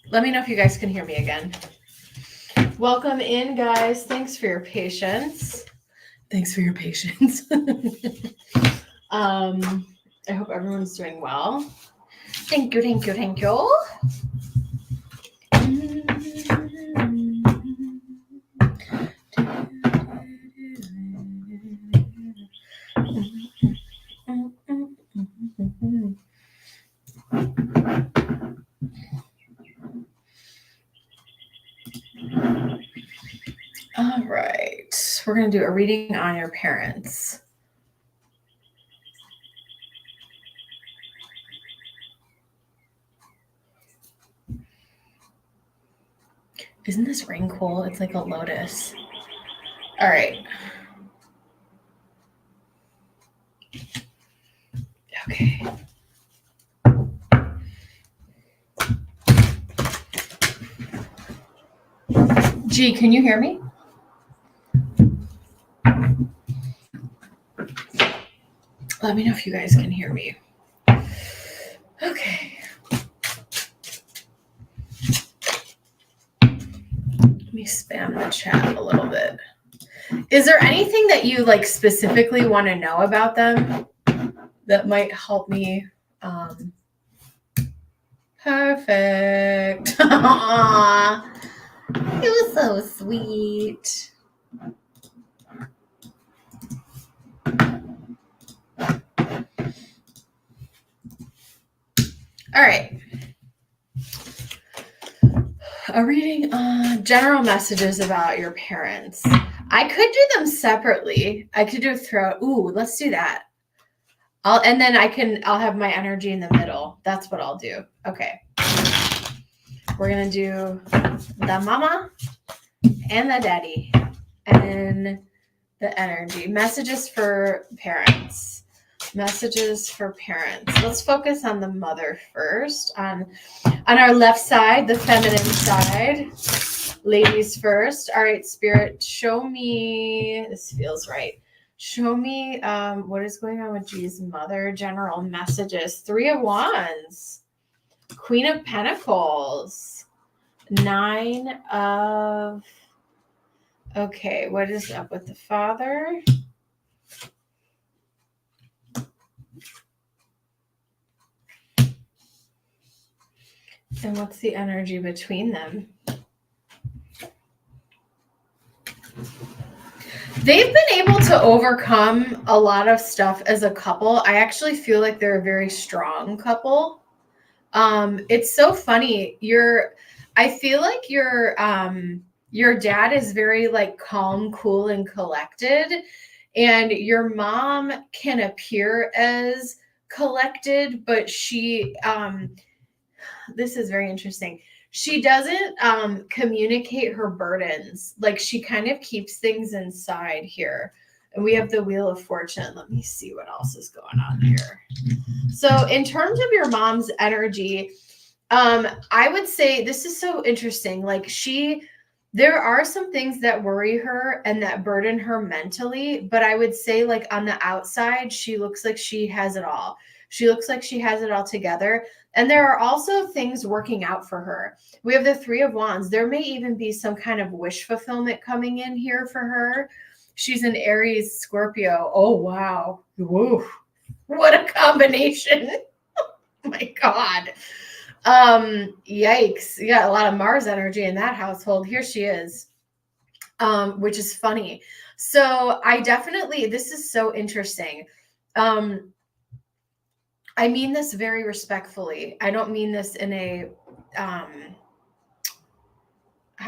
Let me know if you guys can hear me again. Welcome in, guys. Thanks for your patience. Thanks for your patience. I hope everyone's doing well. Thank you, thank you, thank you. we're going to do a reading on your parents. Isn't this ring cool? It's like a lotus. All right. Okay. G, can you hear me? Let me know if you guys can hear me. Okay. Let me spam the chat a little bit. Is there anything that you like specifically want to know about them that might help me? Perfect. Aww. It was so sweet. All right. A reading on general messages about your parents. I could do them separately. I could do a throw. Ooh, let's do that. I'll have my energy in the middle. That's what I'll do. Okay. We're going to do the mama and the daddy and the energy. Messages for parents. Messages for parents. Let's focus on the mother first. On our left side, the feminine side. Ladies first. All right, Spirit, show me. This feels right. Show me what is going on with G's mother. General messages. 3 of Wands. Queen of Pentacles. 9 of... Okay, what is up with the father? And what's the energy between them? They've been able to overcome a lot of stuff as a couple. I actually feel like they're a very strong couple. It's so funny. I feel like your dad is very like calm, cool, and collected. And your mom can appear as collected, but she, this is very interesting. She doesn't communicate her burdens. Like she kind of keeps things inside here. And we have the Wheel of Fortune. Let me see what else is going on here. So in terms of your mom's energy, I would say this is so interesting. Like there are some things that worry her and that burden her mentally, but I would say like on the outside, she looks like she has it all. She looks like she has it all together. And there are also things working out for her. We have the 3 of Wands. There may even be some kind of wish fulfillment coming in here for her. She's an Aries Scorpio. Oh, wow. Woo. What a combination. Oh my God. Yikes. You got a lot of Mars energy in that household. Here she is. Which is funny. So this is so interesting. I mean this very respectfully. I don't mean this in a, how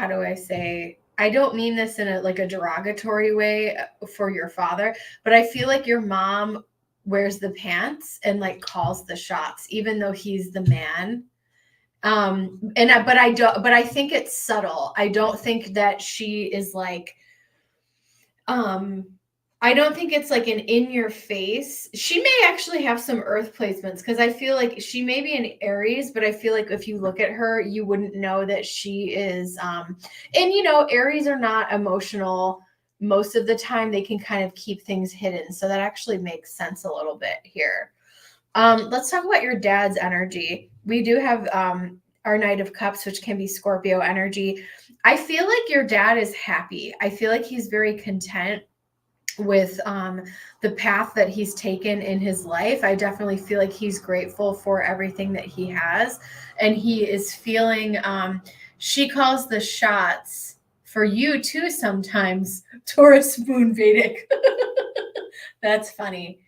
do I say? I don't mean this in a derogatory way for your father, but I feel like your mom wears the pants and like calls the shots, even though he's the man. But I think it's subtle. I don't think that she is like, I don't think it's like an in your face. She may actually have some earth placements because I feel like she may be an Aries, but I feel like if you look at her, you wouldn't know that she is, and Aries are not emotional. Most of the time they can kind of keep things hidden. So that actually makes sense a little bit here. Let's talk about your dad's energy. We do have, our Knight of Cups, which can be Scorpio energy. I feel like your dad is happy. I feel like he's very content with the path that he's taken in his life. I definitely feel like he's grateful for everything that he has. And he is feeling, she calls the shots for you too sometimes, Taurus Moon Vedic. That's funny.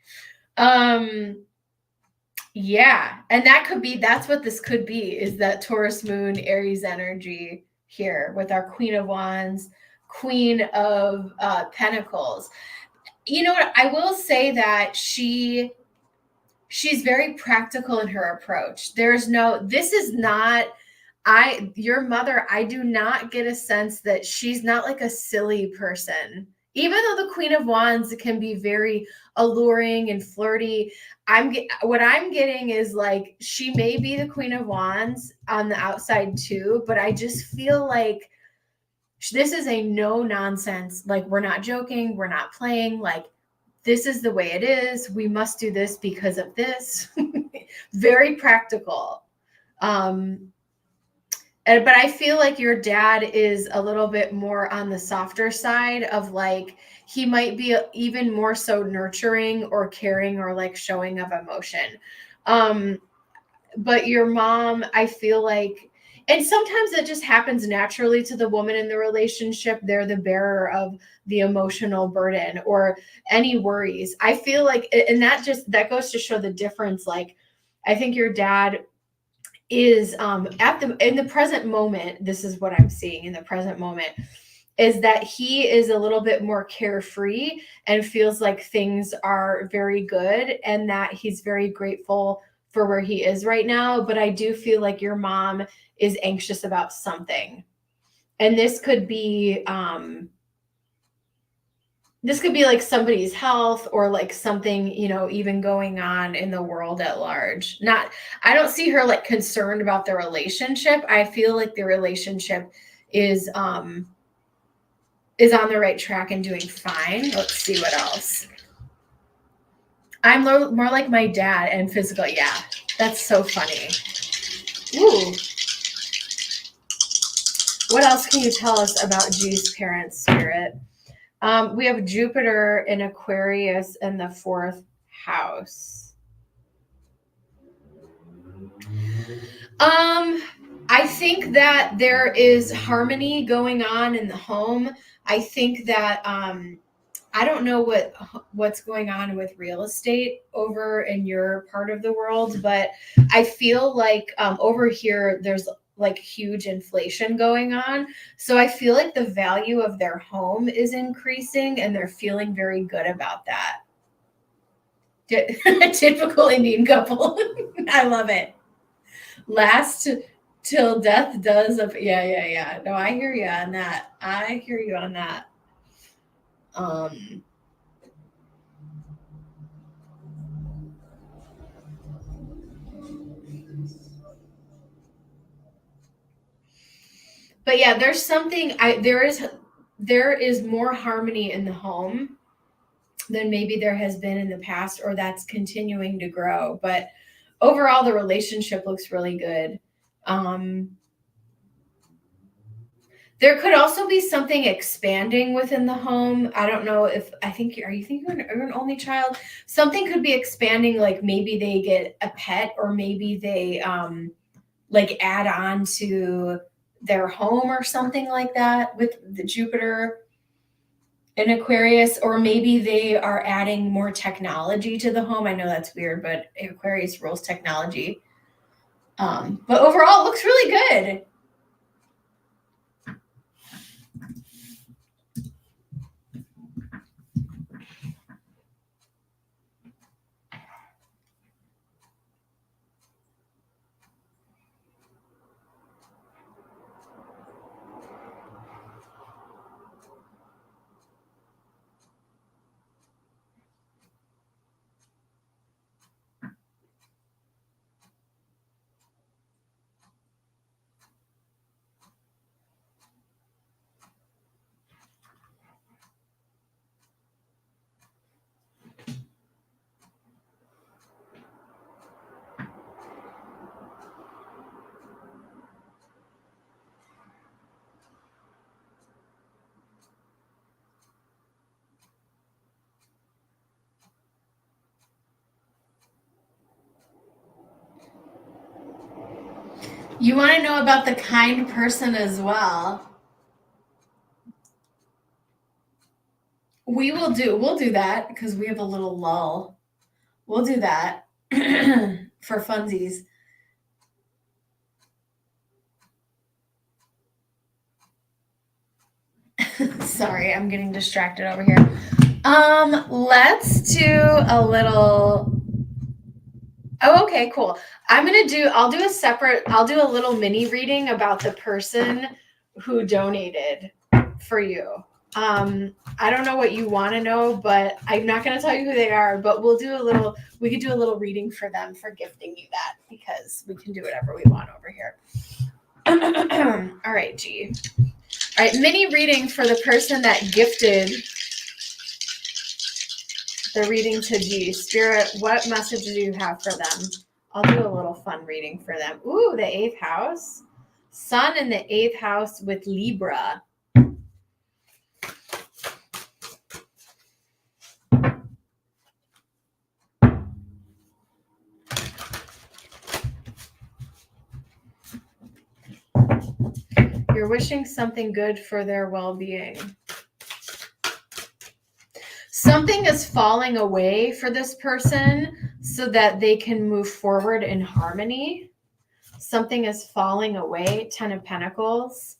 Yeah. And that's what this could be, is that Taurus Moon Aries energy here with our Queen of Wands, Queen of Pentacles. You know what? I will say that she's very practical in her approach. This is not, your mother, I do not get a sense that she's not like a silly person. Even though the Queen of Wands can be very alluring and flirty, what I'm getting is like she may be the Queen of Wands on the outside too, but I just feel like this is a no nonsense. Like, we're not joking, we're not playing. Like, this is the way it is. We must do this because of this. Very practical. But I feel like your dad is a little bit more on the softer side of like, he might be even more so nurturing or caring or like showing of emotion. But your mom, I feel like, and sometimes it just happens naturally to the woman in the relationship. They're the bearer of the emotional burden or any worries. I feel like, and that goes to show the difference. Like, I think your dad is in the present moment, this is what I'm seeing in the present moment, is that he is a little bit more carefree and feels like things are very good and that he's very grateful for where he is right now. But I do feel like your mom is anxious about something. And this could be like somebody's health or like something, even going on in the world at large. I don't see her like concerned about the relationship. I feel like the relationship is on the right track and doing fine. Let's see what else. I'm more like my dad and physical. Yeah, that's so funny. Ooh. What else can you tell us about G's parents, Spirit? We have Jupiter in Aquarius in the 4th house. I think that there is harmony going on in the home. I think that I don't know what's going on with real estate over in your part of the world, but I feel like over here there's like huge inflation going on. So I feel like the value of their home is increasing and they're feeling very good about that. Typical Indian couple. I love it. Last till death does. Yeah. No, I hear you on that. But yeah, there's something there is more harmony in the home than maybe there has been in the past, or that's continuing to grow. But overall, the relationship looks really good. There could also be something expanding within the home. I don't know if you think you're an only child? Something could be expanding, like maybe they get a pet, or maybe they like add on to their home or something like that with the Jupiter in Aquarius, or maybe they are adding more technology to the home. I know that's weird, but Aquarius rules technology. But overall, it looks really good. You want to know about the kind person as well. We'll do that because we have a little lull. We'll do that for funsies. Sorry, I'm getting distracted over here. Let's do a little. Oh, okay, cool. I'll do a little mini reading about the person who donated for you. I don't know what you want to know, but I'm not going to tell you who they are, but we could do a little reading for them for gifting you that, because we can do whatever we want over here. All right, G. All right, mini reading for the person that gifted the reading to G. Spirit, what message do you have for them? I'll do a little fun reading for them. Ooh, the 8th house. Sun in the 8th house with Libra. You're wishing something good for their well-being. Something is falling away for this person so that they can move forward in harmony. Something is falling away. 10 of Pentacles.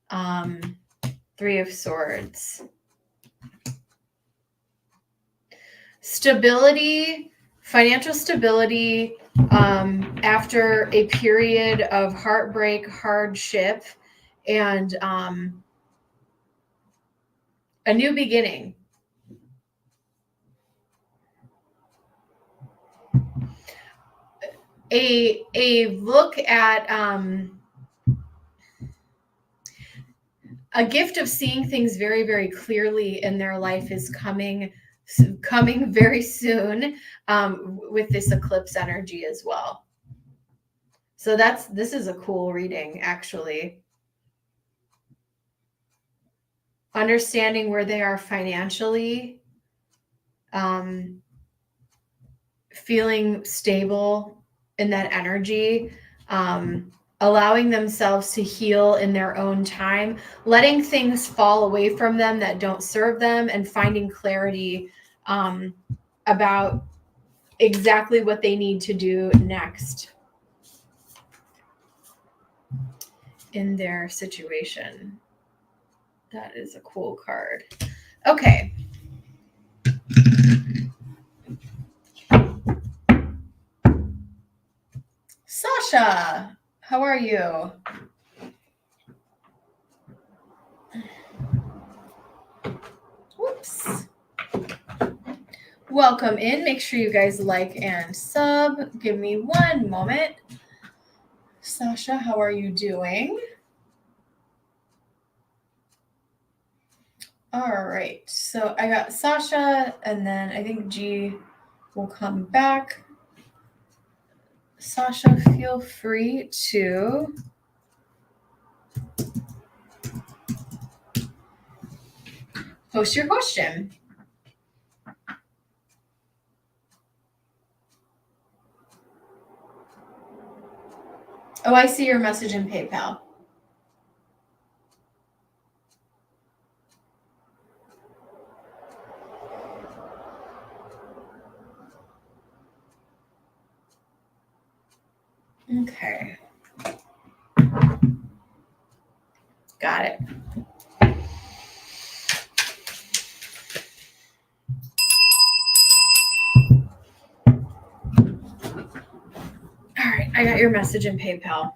3 of Swords. Stability, financial stability, after a period of heartbreak, hardship, and a new beginning. A look at a gift of seeing things very, very clearly in their life is coming very soon, with this eclipse energy as well. So this is a cool reading, actually. Understanding where they are financially, feeling stable in that energy, allowing themselves to heal in their own time, letting things fall away from them that don't serve them, and finding clarity about exactly what they need to do next in their situation. That is a cool card. Okay. Sasha, how are you? Whoops. Welcome in. Make sure you guys like and sub. Give me one moment. Sasha, how are you doing? All right. So I got Sasha, and then I think G will come back. Sasha, feel free to post your question. Oh, I see your message in PayPal. Okay. Got it. All right, I got your message in PayPal.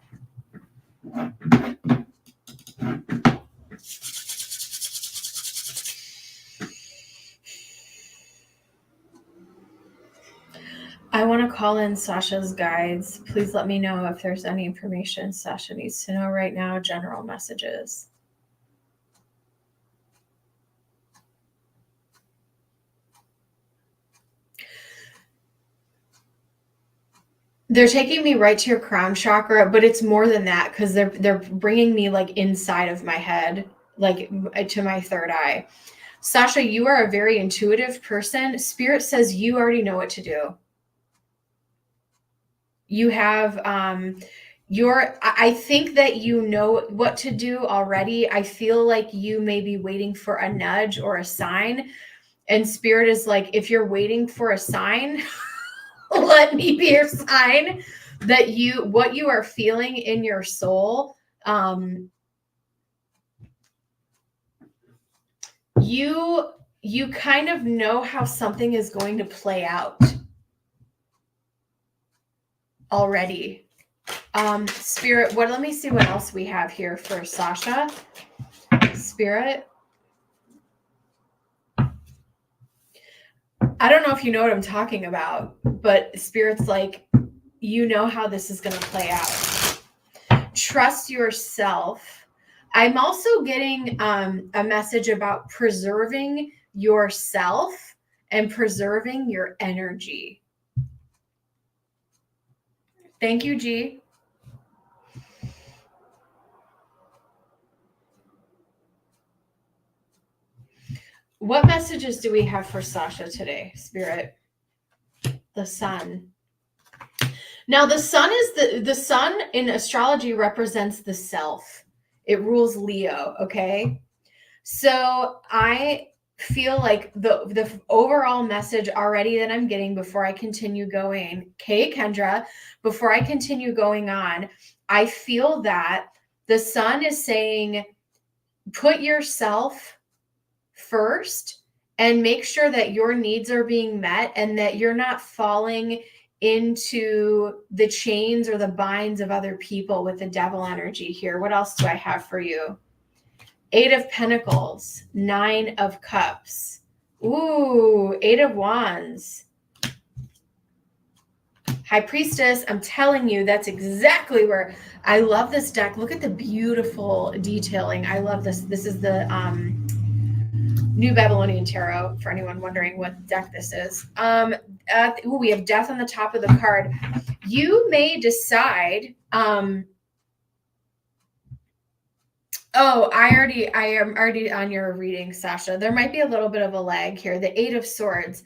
I want to call in Sasha's guides. Please let me know if there's any information Sasha needs to know right now. General messages. They're taking me right to your crown chakra, but it's more than that, because they're bringing me like inside of my head, like to my third eye. Sasha, you are a very intuitive person. Spirit says you already know what to do. You have I think that you know what to do already. I feel like you may be waiting for a nudge or a sign, and Spirit is like, if you're waiting for a sign, let me be your sign that what you are feeling in your soul, you kind of know how something is going to play out already. Spirit, let me see what else we have here for Sasha. Spirit. I don't know if you know what I'm talking about, but Spirit's like, you know how this is going to play out. Trust yourself. I'm also getting a message about preserving yourself and preserving your energy. Thank you, G. What messages do we have for Sasha today, Spirit? The sun. Now, the sun is the sun in astrology represents the self. It rules Leo, okay? So I feel like the overall message already that I'm getting before I continue going, Kendra, before I continue going on, I feel that the sun is saying, put yourself first and make sure that your needs are being met and that you're not falling into the chains or the binds of other people with the devil energy here. What else do I have for you? 8 of Pentacles, 9 of Cups. Ooh, 8 of Wands. High Priestess, I'm telling you, that's exactly where I love this deck. Look at the beautiful detailing. I love this. This is the New Babylonian Tarot, for anyone wondering what deck this is. We have Death on the top of the card. You may decide. I am already on your reading, Sasha. There might be a little bit of a lag here. The 8 of Swords.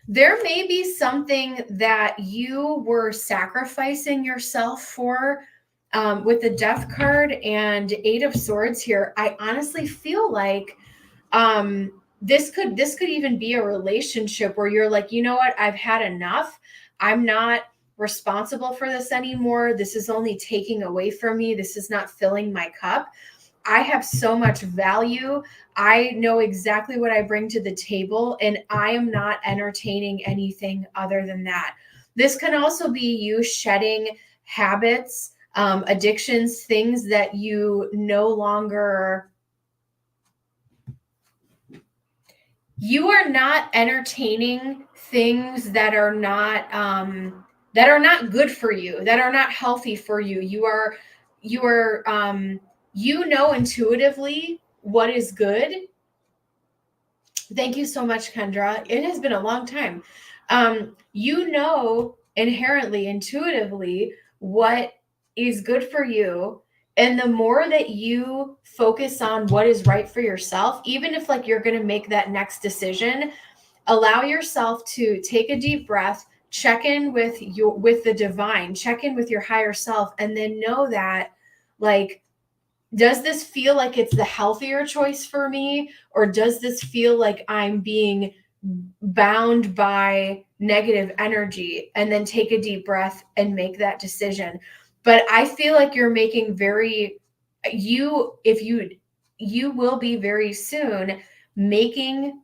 There may be something that you were sacrificing yourself for with the Death card and 8 of Swords here. I honestly feel like this could even be a relationship where you're like, you know what, I've had enough. I'm not responsible for this anymore. This is only taking away from me. This is not filling my cup. I have so much value. I know exactly what I bring to the table, and I am not entertaining anything other than that. This can also be you shedding habits, addictions, things that you no longer. You are not entertaining things that are not good for you, that are not healthy for you. You are you know intuitively what is good. Thank you so much, Kendra. It has been a long time. You know inherently, intuitively what is good for you. And the more that you focus on what is right for yourself, even if like you're going to make that next decision, allow yourself to take a deep breath, check in with the divine, check in with your higher self, and then know that, like, does this feel like it's the healthier choice for me? Or does this feel like I'm being bound by negative energy? And then take a deep breath and make that decision. But I feel like you're making you will be very soon making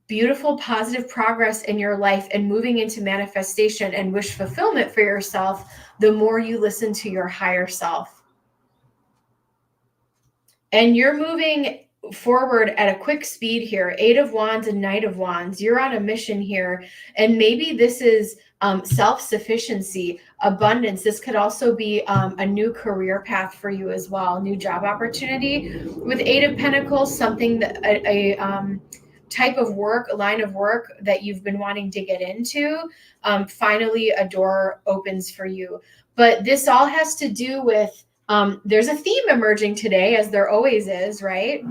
beautiful, positive progress in your life and moving into manifestation and wish fulfillment for yourself the more you listen to your higher self. And you're moving forward at a quick speed here. 8 of Wands and Knight of Wands. You're on a mission here. And maybe this is self-sufficiency, abundance. This could also be a new career path for you as well, new job opportunity. With 8 of Pentacles, something that a type of work, a line of work that you've been wanting to get into, finally a door opens for you. But this all has to do with there's a theme emerging today, as there always is, right?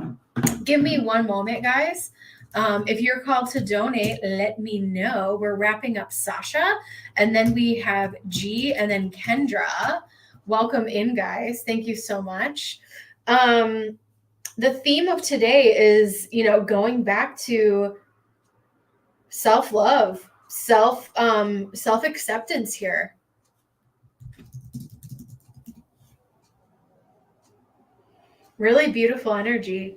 Give me one moment, guys. If you're called to donate, let me know. We're wrapping up Sasha, and then we have G, and then Kendra. Welcome in, guys. Thank you so much. The theme of today is, going back to self-love, self-acceptance here. Really beautiful energy.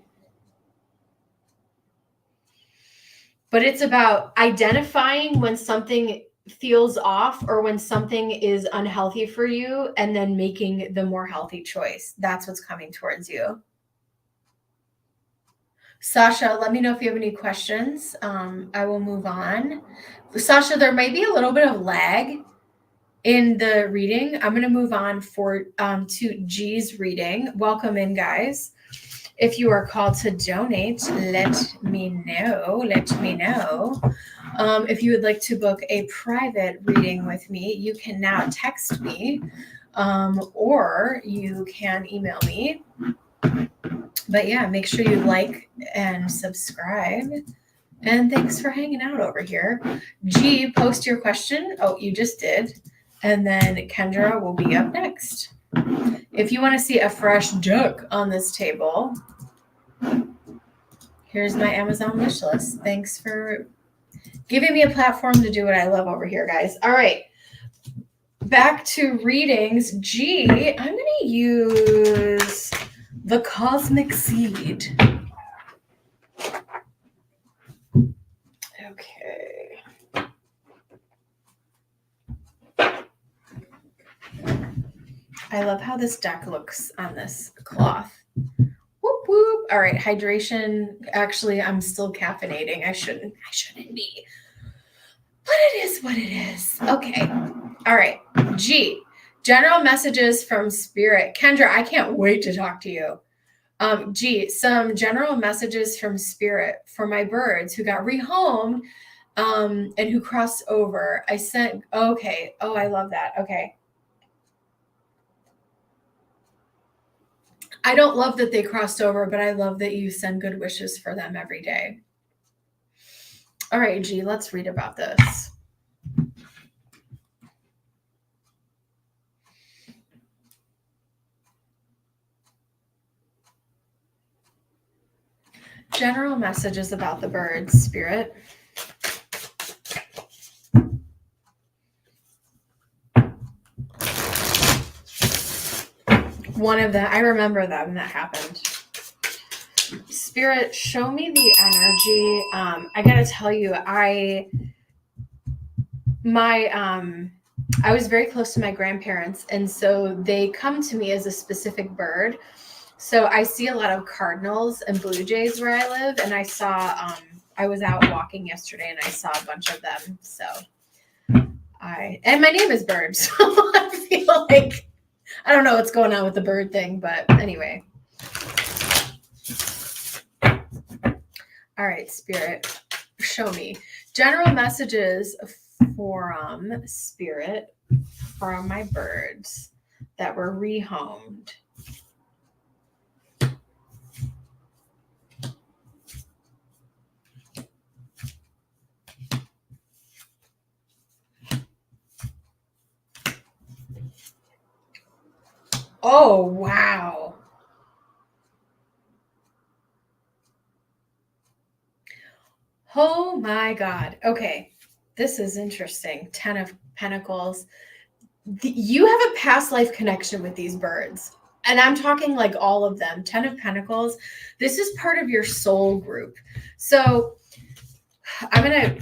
but it's about identifying when something feels off or when something is unhealthy for you and then making the more healthy choice. That's what's coming towards you. Sasha, let me know if you have any questions. I will move on. Sasha, there might be a little bit of lag in the reading. I'm going to move on to G's reading. Welcome in, guys. If you are called to donate, let me know. Let me know. If you would like to book a private reading with me, you can now text me, or you can email me. But yeah, make sure you like and subscribe. And thanks for hanging out over here. G, post your question. Oh, you just did. And then Kendra will be up next. If you want to see a fresh deck on this table, here's my Amazon wish list. Thanks for giving me a platform to do what I love over here, guys. All right. Back to readings. G, I'm going to use the Cosmic Seed. Okay. I love how this deck looks on this cloth. Whoop, whoop. All right, hydration. Actually, I'm still caffeinating. I shouldn't be. But it is what it is. Okay. All right. G, general messages from Spirit. Kendra, I can't wait to talk to you. G, some general messages from Spirit for my birds who got rehomed and who crossed over. Okay. Oh, I love that. Okay. I don't love that they crossed over, but I love that you send good wishes for them every day. All right, G, let's read about this. General messages about the birds, Spirit. One of them, I remember that when that happened. Spirit, show me the energy. I gotta tell you, I was very close to my grandparents, and so they come to me as a specific bird. So I see a lot of cardinals and blue jays where I live, and I saw I was out walking yesterday and I saw a bunch of them. So and my name is Bird, so I feel like I don't know what's going on with the bird thing, but anyway. All right, Spirit, show me general messages from Spirit from my birds that were rehomed. Oh, wow. Oh my God. Okay. This is interesting. 10 of Pentacles. You have a past life connection with these birds. And I'm talking like all of them. 10 of Pentacles. This is part of your soul group. So I'm gonna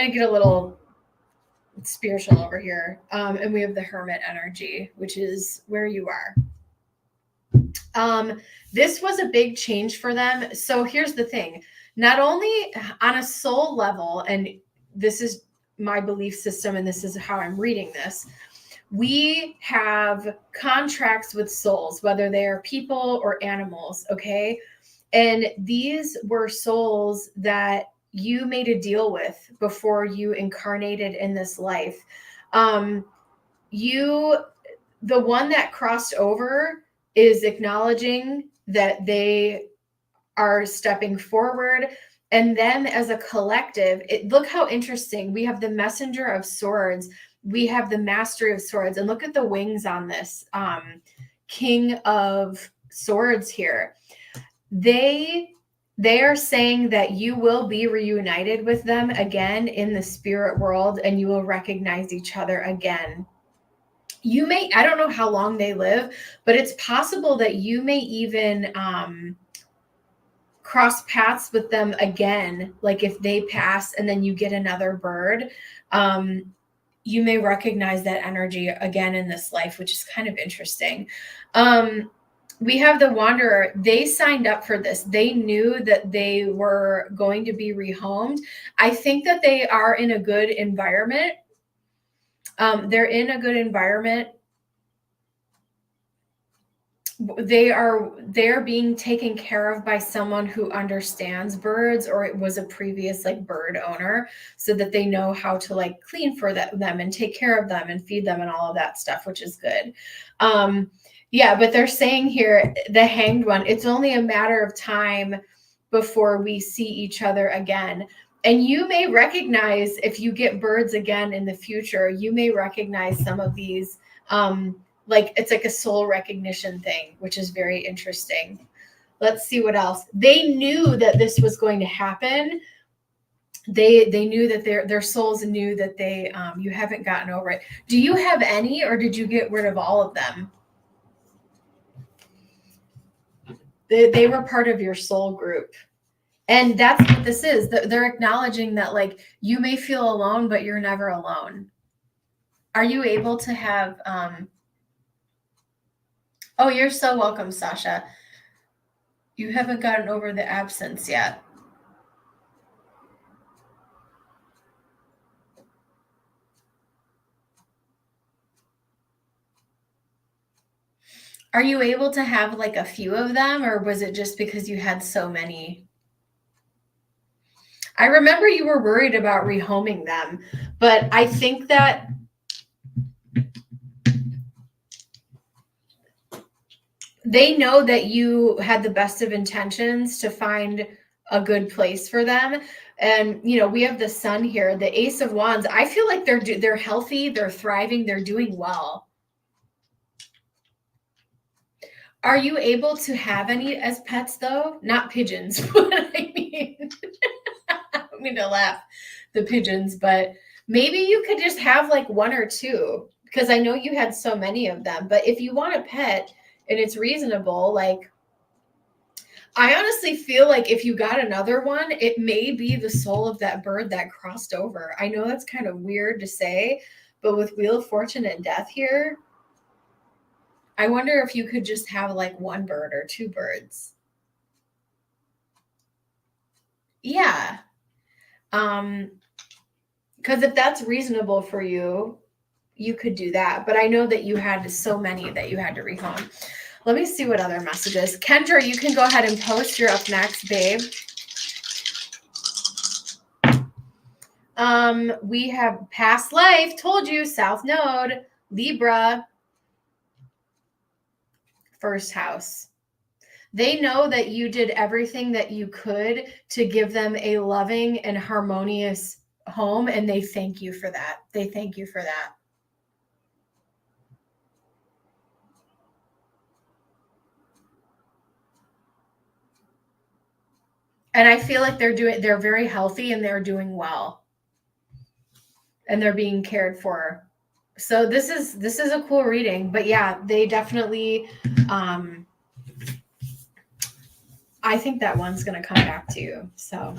get a little spiritual over here. And we have the Hermit energy, which is where you are. This was a big change for them. So here's the thing. Not only on a soul level, and this is my belief system, and this is how I'm reading this, we have contracts with souls, whether they are people or animals, okay? And these were souls that you made a deal with before you incarnated in this life. The one that crossed over is acknowledging that they are stepping forward. And then as a collective, look how interesting. We have the Messenger of Swords. We have the Mastery of Swords. And look at the wings on this King of Swords here. They are saying that you will be reunited with them again in the spirit world, and you will recognize each other again. You may, I don't know how long they live, but it's possible that you may even cross paths with them again, like if they pass and then you get another bird, you may recognize that energy again in this life, which is kind of interesting. We have the Wanderer. They signed up for this. They knew that they were going to be rehomed. I think that they are in a good environment. They're in a good environment. They're being taken care of by someone who understands birds, or it was a previous like bird owner, so that they know how to like clean for them and take care of them and feed them and all of that stuff, which is good. Yeah, but they're saying here, the Hanged One, it's only a matter of time before we see each other again. And you may recognize, if you get birds again in the future, you may recognize some of these, like it's like a soul recognition thing, which is very interesting. Let's see what else. They knew that this was going to happen. They knew that their souls knew that they you haven't gotten over it. Do you have any, or did you get rid of all of them? They were part of your soul group. And that's what this is. They're acknowledging that like you may feel alone, but you're never alone. Are you able to have oh, you're so welcome, Sasha. You haven't gotten over the absence yet. Are you able to have like a few of them, or was it just because you had so many? I remember you were worried about rehoming them, but I think that they know that you had the best of intentions to find a good place for them. And, you know, we have the Sun here, the Ace of Wands. I feel like they're healthy, they're thriving, they're doing well. Are you able to have any as pets, though? Not pigeons, what I mean. I don't mean to laugh, the pigeons, but maybe you could just have like one or two, because I know you had so many of them. But if you want a pet and it's reasonable, like, I honestly feel like if you got another one, it may be the soul of that bird that crossed over. I know that's kind of weird to say, but with Wheel of Fortune and Death here, I wonder if you could just have like one bird or two birds. Yeah. Because if that's reasonable for you, you could do that. But I know that you had so many that you had to rehome. Let me see what other messages. Kendra, you can go ahead and post. You're up next, babe. We have past life, told you, South Node, Libra, first house. They know that you did everything that you could to give them a loving and harmonious home, and they thank you for that. They thank you for that. And I feel like they're very healthy and they're doing well. And they're being cared for. So this is a cool reading, but yeah, they definitely I think that one's going to come back to you. So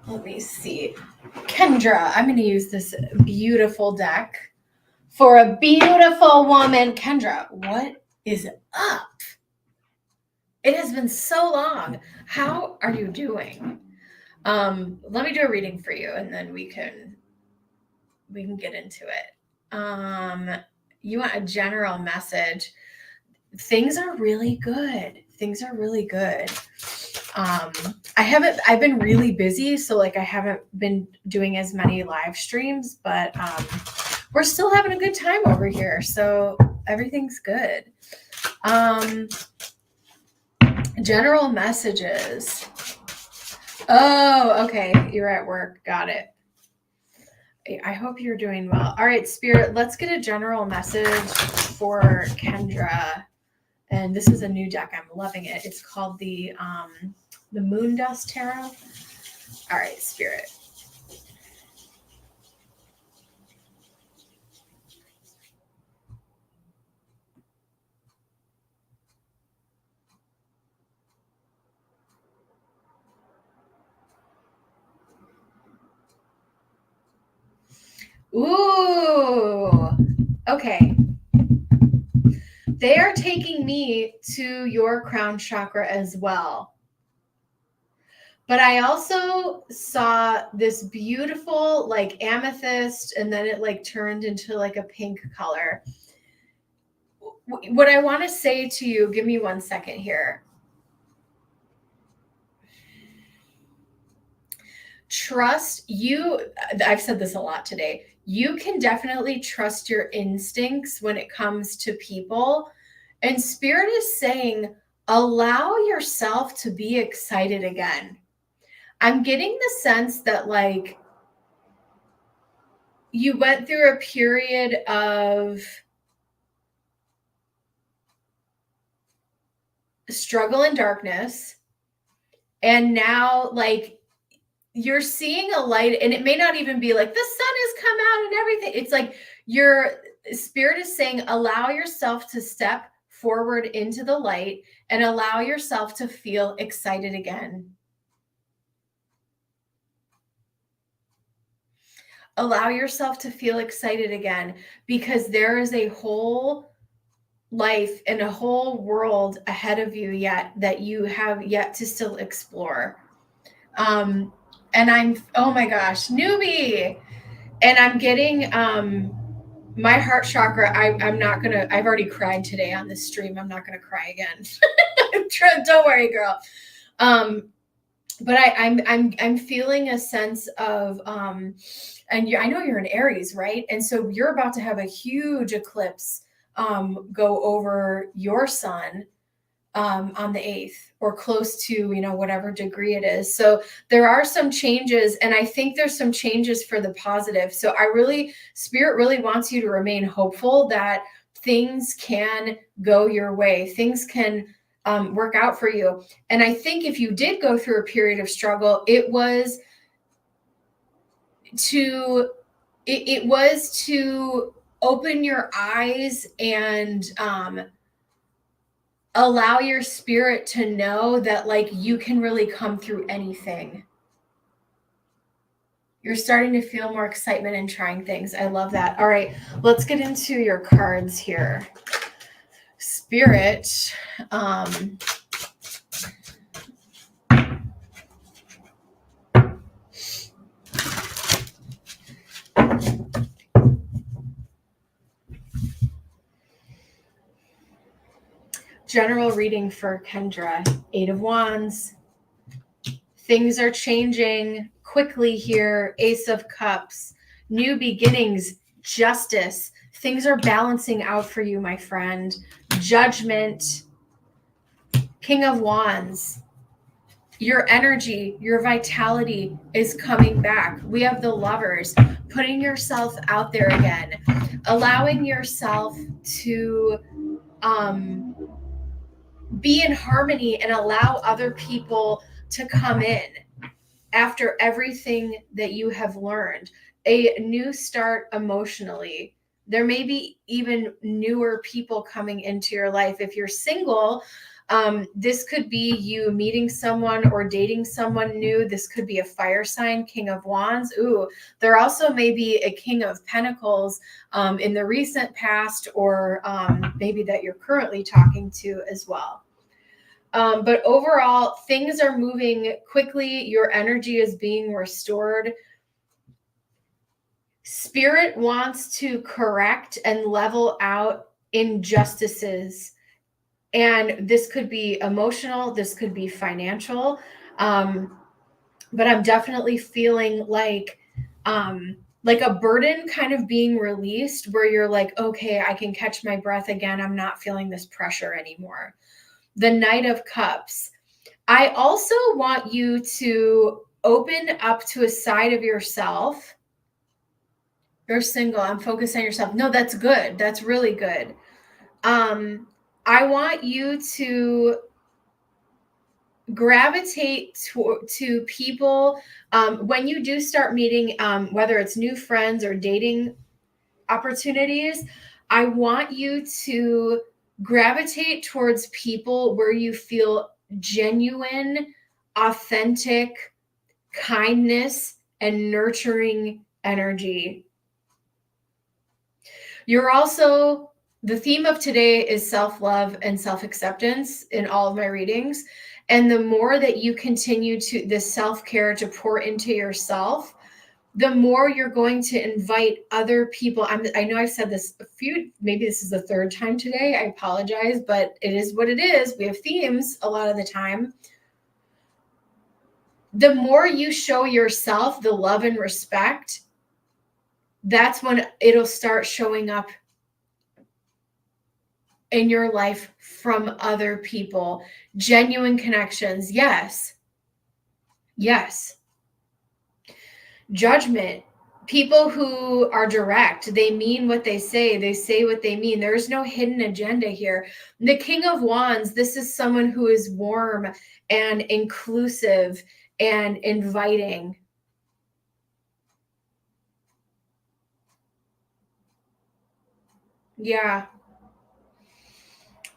let me see. Kendra, I'm going to use this beautiful deck for a beautiful woman. Kendra, what is up? It has been so long. How are you doing? Let me do a reading for you, and then we can get into it. You want a general message. Things are really good. Things are really good. I've been really busy, so like I haven't been doing as many live streams, but we're still having a good time over here. So everything's good. General messages. Oh, okay. You're at work. Got it. I hope you're doing well. All right, Spirit, let's get a general message for Kendra. And this is a new deck. I'm loving it. It's called the Moon Dust Tarot. All right, Spirit. Ooh, okay. They are taking me to your crown chakra as well. But I also saw this beautiful like amethyst, and then it like turned into like a pink color. What I want to say to you, give me 1 second here. Trust you. I've said this a lot today. You can definitely trust your instincts when it comes to people. And Spirit is saying, allow yourself to be excited again. I'm getting the sense that, like, you went through a period of struggle and darkness. And now, like, you're seeing a light, and it may not even be like the sun has come out and everything. It's like your Spirit is saying, allow yourself to step forward into the light and allow yourself to feel excited again. Allow yourself to feel excited again, because there is a whole life and a whole world ahead of you yet that you have yet to still explore. And oh my gosh, newbie. And I'm getting my heart chakra. I'm not gonna, I've already cried today on this stream. I'm not gonna cry again. Don't worry, girl. But I'm feeling a sense of and I know you're in Aries, right? And so you're about to have a huge eclipse go over your sun on the 8th, or close to, whatever degree it is. So there are some changes, and I think there's some changes for the positive. So Spirit really wants you to remain hopeful that things can go your way. Things can work out for you. And I think if you did go through a period of struggle, it was to open your eyes and allow your spirit to know that, like, you can really come through anything. You're starting to feel more excitement in trying things. I love that. All right, let's get into your cards here. Spirit, general reading for Kendra, 8 of Wands. Things are changing quickly here. Ace of Cups, new beginnings, justice. Things are balancing out for you, my friend. Judgment, King of Wands. Your energy, your vitality is coming back. We have the Lovers, putting yourself out there again, allowing yourself to be in harmony and allow other people to come in after everything that you have learned. A new start emotionally. There may be even newer people coming into your life. If you're single, this could be you meeting someone or dating someone new. This could be a fire sign, King of Wands. Ooh, there also may be a King of Pentacles in the recent past, or maybe that you're currently talking to as well. But overall, things are moving quickly. Your energy is being restored. Spirit wants to correct and level out injustices. And this could be emotional, this could be financial. But I'm definitely feeling like a burden kind of being released, where you're like, okay, I can catch my breath again. I'm not feeling this pressure anymore. The Knight of Cups. I also want you to open up to a side of yourself. You're single. I'm focused on yourself. No, that's good. That's really good. I want you to gravitate to people when you do start meeting, whether it's new friends or dating opportunities. I want you to gravitate towards people where you feel genuine, authentic kindness and nurturing energy. You're also, the theme of today is self-love and self-acceptance in all of my readings. And the more that you continue to this self-care to pour into yourself, the more you're going to invite other people. I know I've said this maybe this is the third time today. I apologize, but it is what it is. We have themes a lot of the time. The more you show yourself the love and respect, that's when it'll start showing up in your life from other people. Genuine connections. Yes. Judgment. People who are direct, they mean what they say what they mean. There's no hidden agenda here. The King of Wands, this is someone who is warm and inclusive and inviting. Yeah.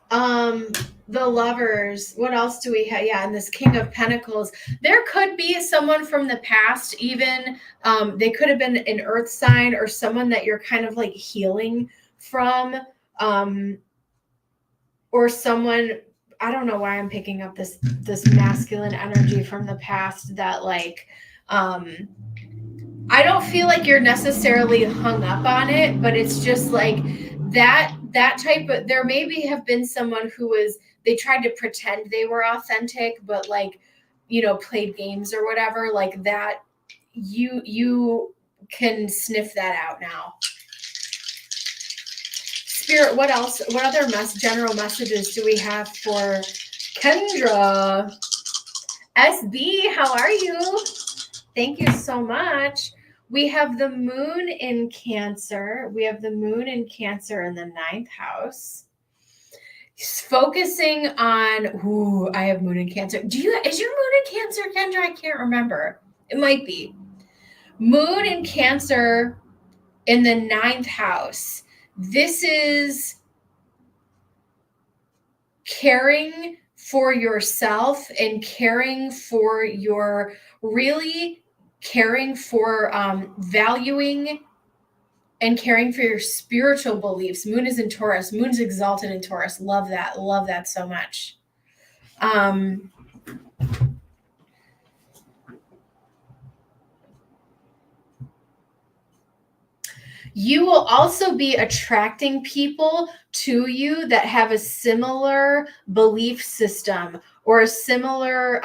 The Lovers, what else do we have? Yeah, and this King of Pentacles. There could be someone from the past, even they could have been an earth sign or someone that you're kind of like healing from, or someone, I don't know why I'm picking up this masculine energy from the past that like I don't feel like you're necessarily hung up on it, but it's just like that type of, there maybe have been someone who was, they tried to pretend they were authentic, but like, played games or whatever, like that. You can sniff that out now. Spirit, what else? What other general messages do we have for Kendra? SB, how are you? Thank you so much. We have the moon in Cancer. We have the moon in Cancer in the 9th house. Focusing on, I have moon in Cancer. Is your moon in Cancer, Kendra? I can't remember. It might be. Moon in Cancer in the 9th house. This is caring for yourself and caring for your, really caring for valuing and caring for your spiritual beliefs. Moon is in Taurus. Moon's exalted in Taurus. Love that. Love that so much. You will also be attracting people to you that have a similar belief system or a similar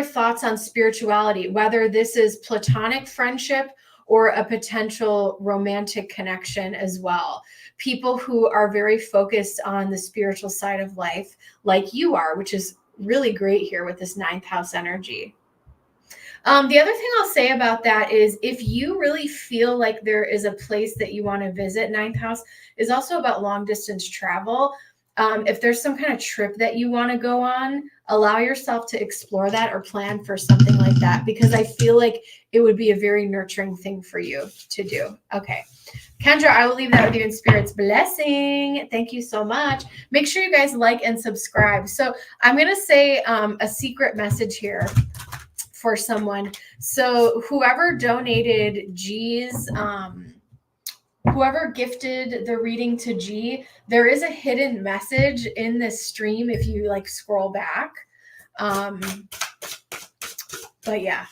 thoughts on spirituality, whether this is platonic friendship or a potential romantic connection as well. People who are very focused on the spiritual side of life like you are, which is really great here with this 9th house energy. The other thing I'll say about that is if you really feel like there is a place that you want to visit, 9th house is also about long distance travel. If there's some kind of trip that you want to go on, allow yourself to explore that or plan for something like that, because I feel like it would be a very nurturing thing for you to do. Okay. Kendra, I will leave that with you in Spirit's blessing. Thank you so much. Make sure you guys like and subscribe. So I'm going to say a secret message here for someone. So whoever donated G's, whoever gifted the reading to G, there is a hidden message in this stream if you like scroll back. But yeah.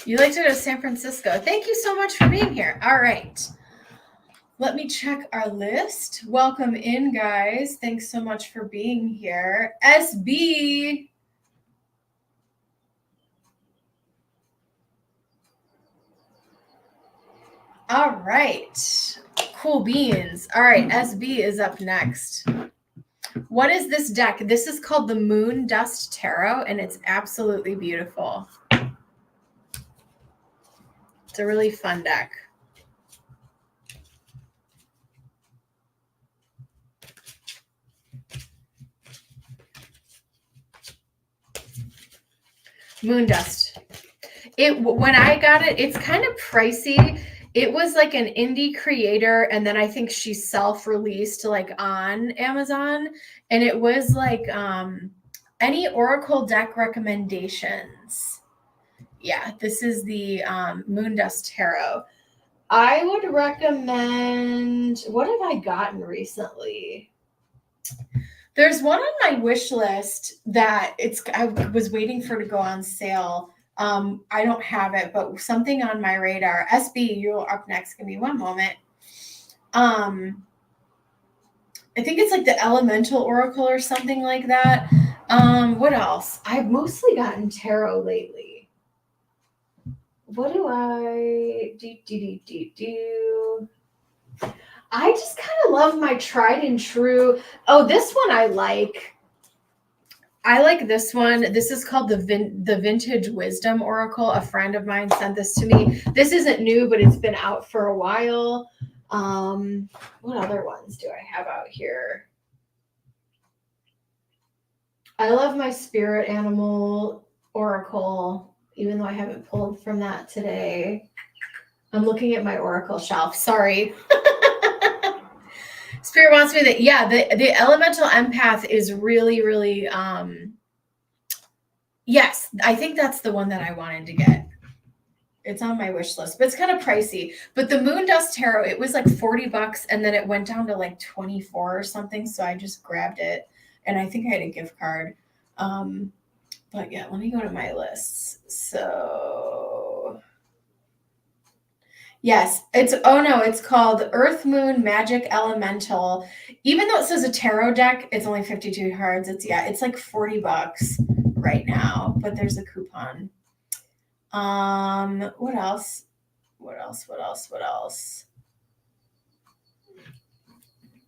You like to go to San Francisco. Thank you so much for being here. All right. Let me check our list. Welcome in, guys. Thanks so much for being here. SB. All right. Cool beans. All right. SB is up next. What is this deck? This is called the Moon Dust Tarot, and it's absolutely beautiful. It's a really fun deck. Moon Dust. When I got it, it's kind of pricey. It was like an indie creator, and then I think she self-released like on Amazon, and it was like any Oracle deck recommendations. Yeah, this is the Moon Dust Tarot. I would recommend, what have I gotten recently? There's one on my wish list that I was waiting for to go on sale. I don't have it, but something on my radar. SB, you're up next. Give me one moment. I think it's like the Elemental Oracle or something like that. What else? I've mostly gotten tarot lately. What do I do? I just kind of love my tried and true. Oh, this one I like. I like this one. This is called the Vintage Wisdom Oracle. A friend of mine sent this to me. This isn't new, but it's been out for a while. What other ones do I have out here? I love my Spirit Animal Oracle, even though I haven't pulled from that today. I'm looking at my Oracle shelf. Sorry. Spirit wants me that, yeah, the Elemental Empath is really, really, yes, I think that's the one that I wanted to get. It's on my wish list, but it's kind of pricey. But the Moon Dust Tarot, it was like $40 and then it went down to like 24 or something. So I just grabbed it and I think I had a gift card. But yeah, let me go to my lists. So yes, it's called Earth Moon Magic Elemental. Even though it says a tarot deck, it's only 52 cards. It's like $40 right now, but there's a coupon. What else?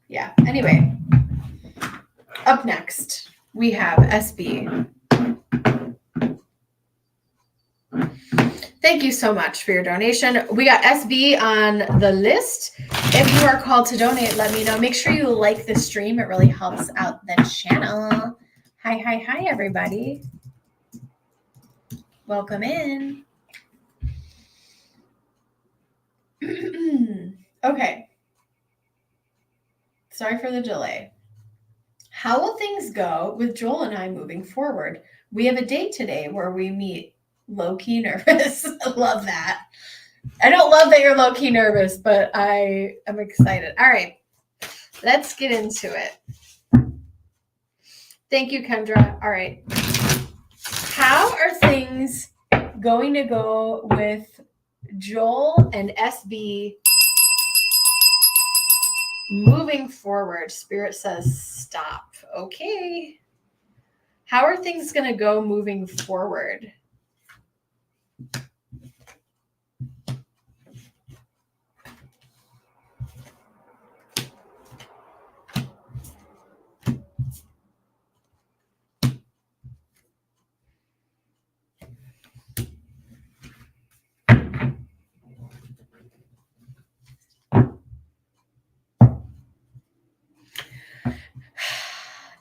Yeah, anyway. Up next, we have SB. Thank you so much for your donation. We got SB on the list. If you are called to donate, let me know. Make sure you like the stream. It really helps out the channel. Hi, everybody. Welcome in. Okay. Sorry for the delay. How will things go with Joel and I moving forward? We have a date today where we meet. Low-key nervous. I love that. I don't love that you're low-key nervous, but I am excited. All right. Let's get into it. Thank you, Kendra. All right. How are things going to go with Joel and SB moving forward? Spirit says stop. Okay. How are things going to go moving forward?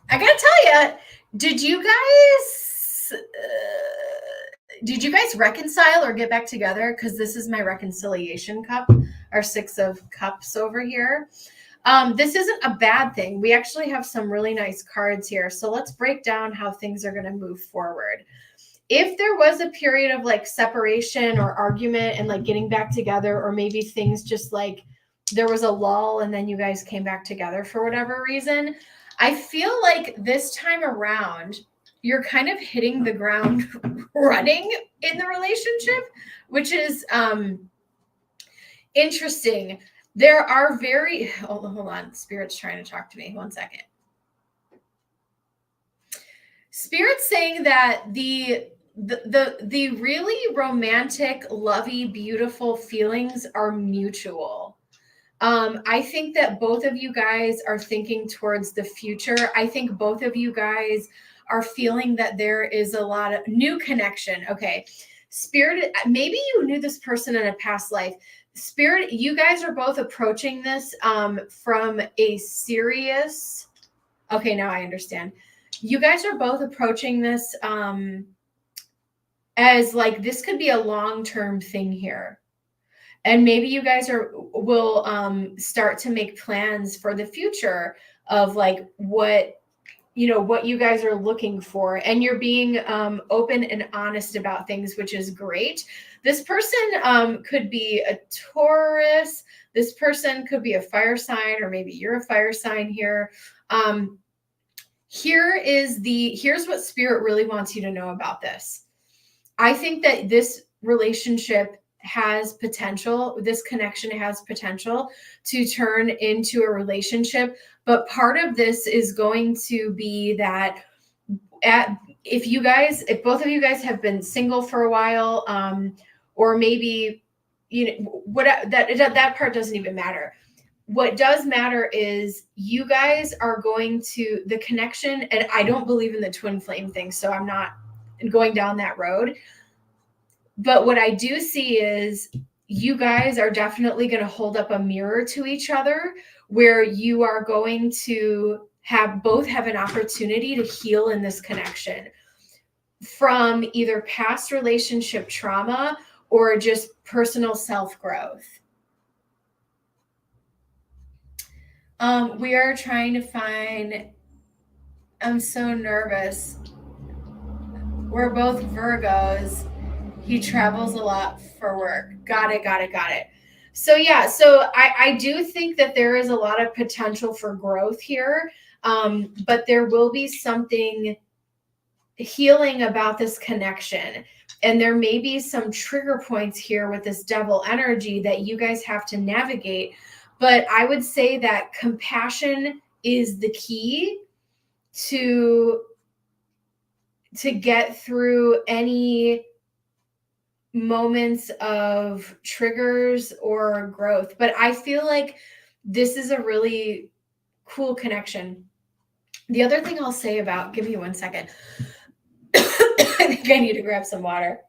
I gotta tell you, did you guys reconcile or get back together? Because this is my reconciliation cup, our 6 of Cups over here. This isn't a bad thing. We actually have some really nice cards here. So let's break down how things are going to move forward. If there was a period of like separation or argument and like getting back together, or maybe things just like there was a lull and then you guys came back together for whatever reason, I feel like this time around, you're kind of hitting the ground running in the relationship, which is interesting. There are hold on. Spirit's trying to talk to me. 1 second. Spirit's saying that the really romantic, lovey, beautiful feelings are mutual. I think that both of you guys are thinking towards the future. I think both of you guys are feeling that there is a lot of new connection. Okay. Spirit, maybe you knew this person in a past life. Spirit, you guys are both approaching this from a serious. Okay, now I understand. You guys are both approaching this as like this could be a long-term thing here. And maybe you guys will start to make plans for the future of like what you know, what you guys are looking for, and you're being open and honest about things, which is great. This person could be a Taurus. This person could be a fire sign, or maybe you're a fire sign here. Here's what Spirit really wants you to know about this. I think that this relationship has potential. This connection has potential to turn into a relationship. But part of this is going to be that if both of you guys have been single for a while, or maybe, you know, that part doesn't even matter. What does matter is you guys are going to the connection, and I don't believe in the twin flame thing, so I'm not going down that road. But what I do see is you guys are definitely going to hold up a mirror to each other, where you are going to both have an opportunity to heal in this connection from either past relationship trauma or just personal self-growth. We are trying to find, I'm so nervous. We're both Virgos. He travels a lot for work. Got it. So yeah, so I do think that there is a lot of potential for growth here, but there will be something healing about this connection. And there may be some trigger points here with this devil energy that you guys have to navigate. But I would say that compassion is the key to get through any moments of triggers or growth. But I feel like this is a really cool connection. The other thing I'll say about, give me 1 second. I think I need to grab some water.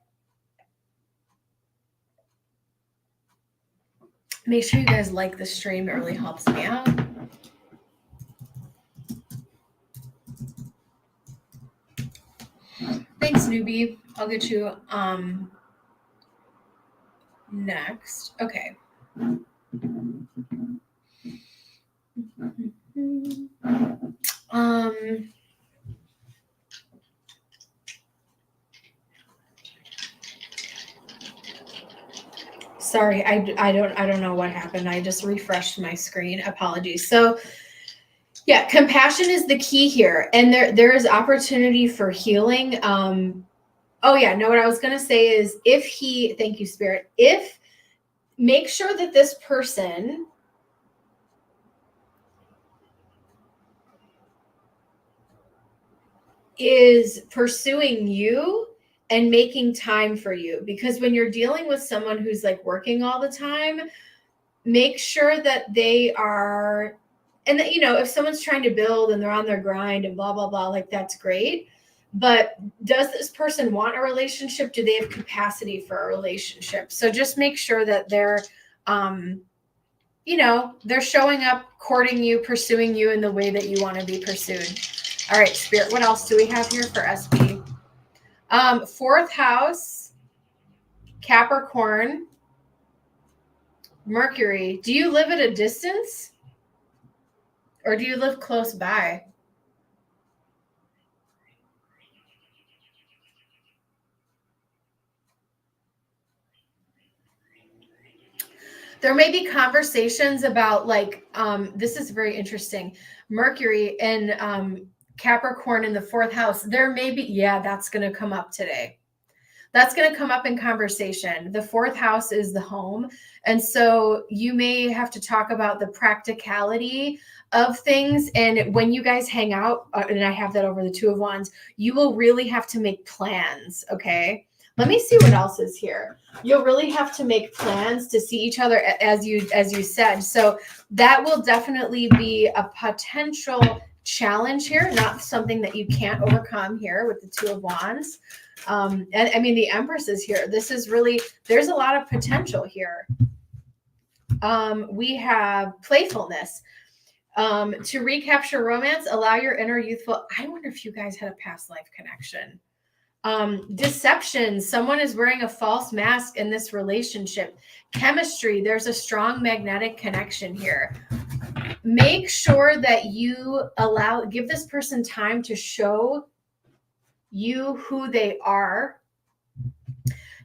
Make sure you guys like the stream. It really helps me out. Thanks, newbie. I'll get you next. Okay. Sorry, I don't know what happened. I just refreshed my screen. Apologies. So yeah, compassion is the key here, and there is opportunity for healing. Oh yeah, no, what I was gonna say is thank you, Spirit, make sure that this person is pursuing you and making time for you, because when you're dealing with someone who's like working all the time, make sure that they are, and that, you know, if someone's trying to build and they're on their grind and blah, blah, blah, like that's great. But does this person want a relationship? Do they have capacity for a relationship? So just make sure that they're, you know, they're showing up, courting you, pursuing you in the way that you want to be pursued. All right, Spirit, what else do we have here for SB? 4th house, Capricorn, Mercury. Do you live at a distance? Or do you live close by? There may be conversations about like, this is very interesting. Mercury and Capricorn in the 4th house. There may be, yeah, that's going to come up today. That's going to come up in conversation. The 4th house is the home. And so you may have to talk about the practicality of things. And when you guys hang out, and I have that over the 2 of Wands, you will really have to make plans. Okay. Let me see what else is here. You'll really have to make plans to see each other, as you said. So that will definitely be a potential challenge here, not something that you can't overcome here with the 2 of Wands. And I mean, the Empress is here. This is really, there's a lot of potential here. We have playfulness. To recapture romance, allow your inner youthful. I wonder if you guys had a past life connection. Deception. Someone is wearing a false mask in this relationship. Chemistry. There's a strong magnetic connection here. make sure that you give this person time to show you who they are.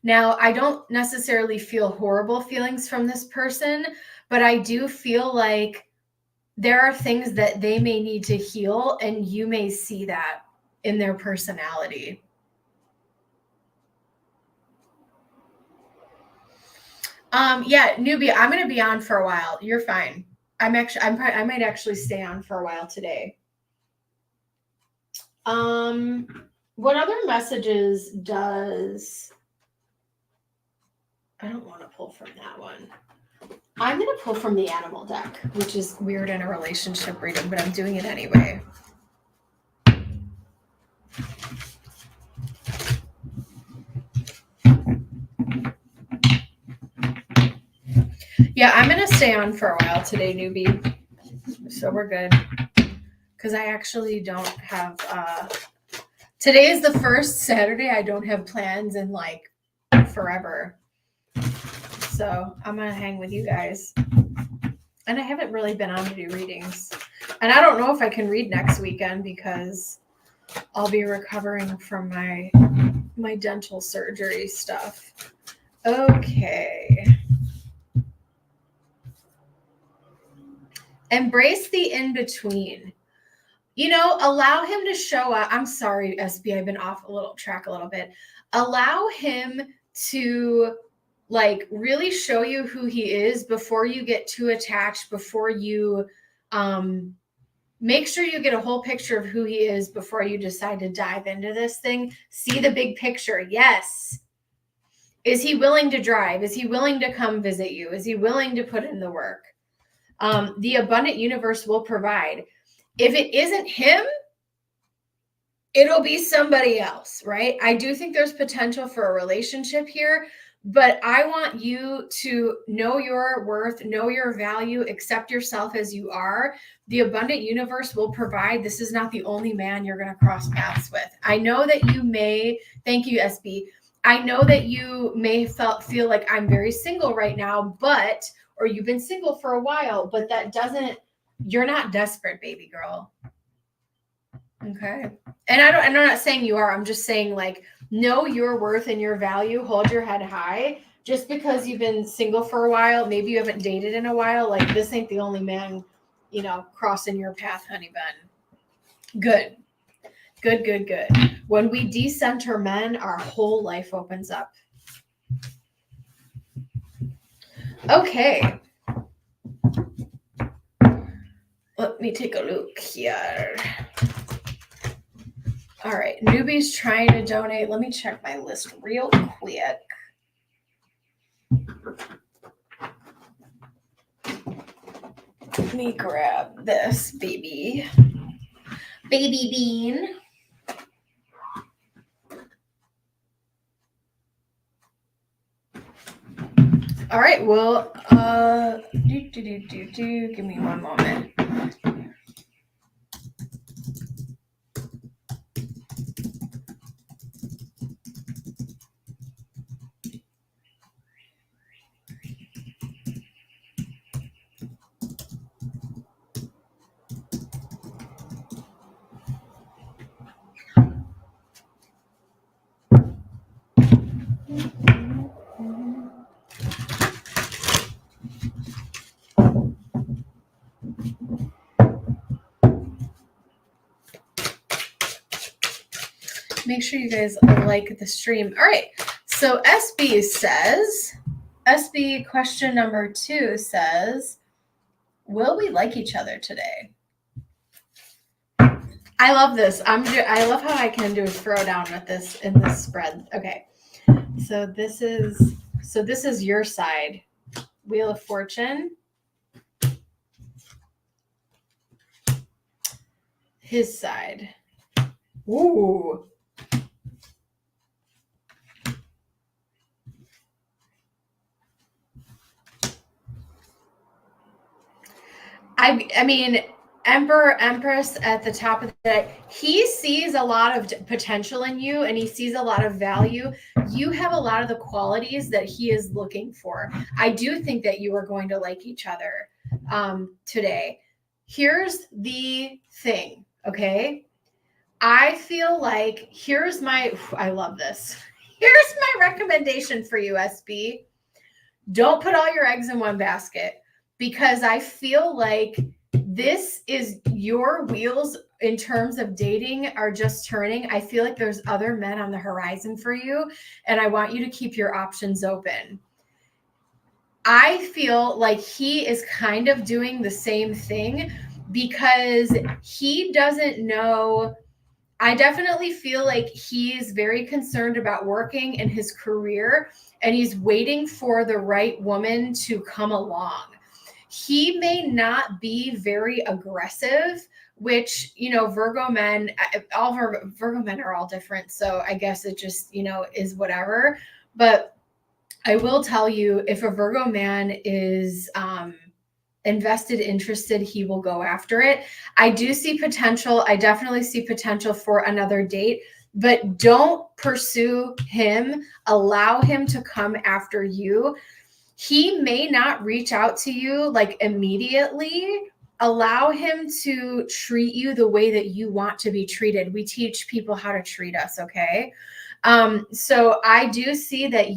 Now, I don't necessarily feel horrible feelings from this person, but I do feel like there are things that they may need to heal, and you may see that in their personality. Yeah, newbie, I'm going to be on for a while. You're fine. I might actually stay on for a while today. What other messages does... I don't want to pull from that one. I'm going to pull from the animal deck, which is weird in a relationship reading, but I'm doing it anyway. Yeah, I'm going to stay on for a while today, newbie. So we're good. Because I actually don't have... today is the first Saturday I don't have plans in like forever. So I'm going to hang with you guys. And I haven't really been on to do readings. And I don't know if I can read next weekend because I'll be recovering from my dental surgery stuff. Okay. Embrace the in-between. You know, allow him to show up. I'm sorry, SB, I've been off track a little bit. Allow him to like really show you who he is before you get too attached, before you make sure you get a whole picture of who he is before you decide to dive into this thing. See the big picture. Yes. Is he willing to drive? Is he willing to come visit you? Is he willing to put in the work? The abundant universe will provide. If it isn't him, it'll be somebody else, right? I do think there's potential for a relationship here, but I want you to know your worth, know your value, accept yourself as you are. The abundant universe will provide. This is not the only man you're going to cross paths with. I know that you may, thank you, SB. I know that you may feel like I'm very single right now, or you've been single for a while, but that doesn't, you're not desperate, baby girl. Okay. And I'm not saying you are. I'm just saying, like, know your worth and your value. Hold your head high. Just because you've been single for a while, maybe you haven't dated in a while, like, this ain't the only man, you know, crossing your path, honey bun. Good. Good, good, good. When we decenter men, our whole life opens up. Okay. Let me take a look here. All right, newbie's trying to donate. Let me check my list real quick. Let me grab this baby bean. All right, well, give me one moment. Make sure you guys like the stream. All right. So SB question number 2 says, will we like each other today? I love this. I love how I can do a throwdown with this in this spread. Okay. So this is your side. Wheel of Fortune. His side. Ooh. I mean, Emperor, Empress at the top of the deck, he sees a lot of potential in you and he sees a lot of value. You have a lot of the qualities that he is looking for. I do think that you are going to like each other today. here's the thing, okay? I feel like I love this. Here's my recommendation for you, SB. Don't put all your eggs in one basket, because I feel like this is your wheels in terms of dating are just turning. I feel like there's other men on the horizon for you, and I want you to keep your options open. I feel like he is kind of doing the same thing because he doesn't know. I definitely feel like he's very concerned about working in his career, and he's waiting for the right woman to come along. He may not be very aggressive, which, Virgo men, all Virgo men are all different. So I guess it just, is whatever. But I will tell you, if a Virgo man is invested, interested, he will go after it. I do see potential. I definitely see potential for another date, but don't pursue him. Allow him to come after you. He may not reach out to you like immediately. Allow him to treat you the way that you want to be treated. We teach people how to treat us, okay? So I do see that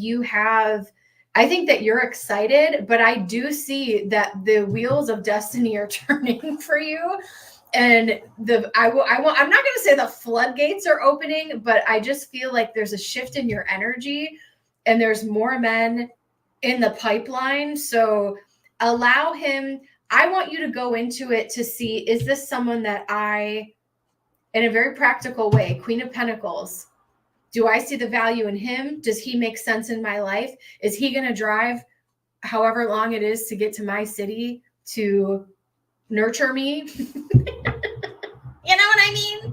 I think that you're excited, but I do see that the wheels of destiny are turning for you. And I'm not going to say the floodgates are opening, but I just feel like there's a shift in your energy and there's more men in the pipeline. So allow him. I want you to go into it to see, is this someone that in a very practical way, Queen of Pentacles, do I see the value in him? Does he make sense in my life? Is he going to drive however long it is to get to my city to nurture me? You know what I mean?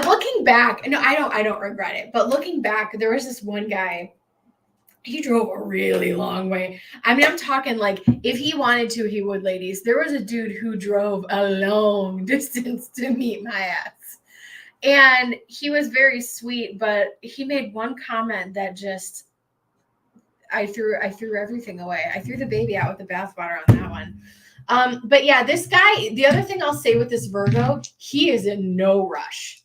Looking back, no, I don't regret it. But looking back, there was this one guy. He drove a really long way. I mean, I'm talking like if he wanted to, he would, ladies. There was a dude who drove a long distance to meet my ass. And he was very sweet, but he made one comment that just, I threw everything away. I threw the baby out with the bathwater on that one. But yeah, this guy, the other thing I'll say with this Virgo, he is in no rush.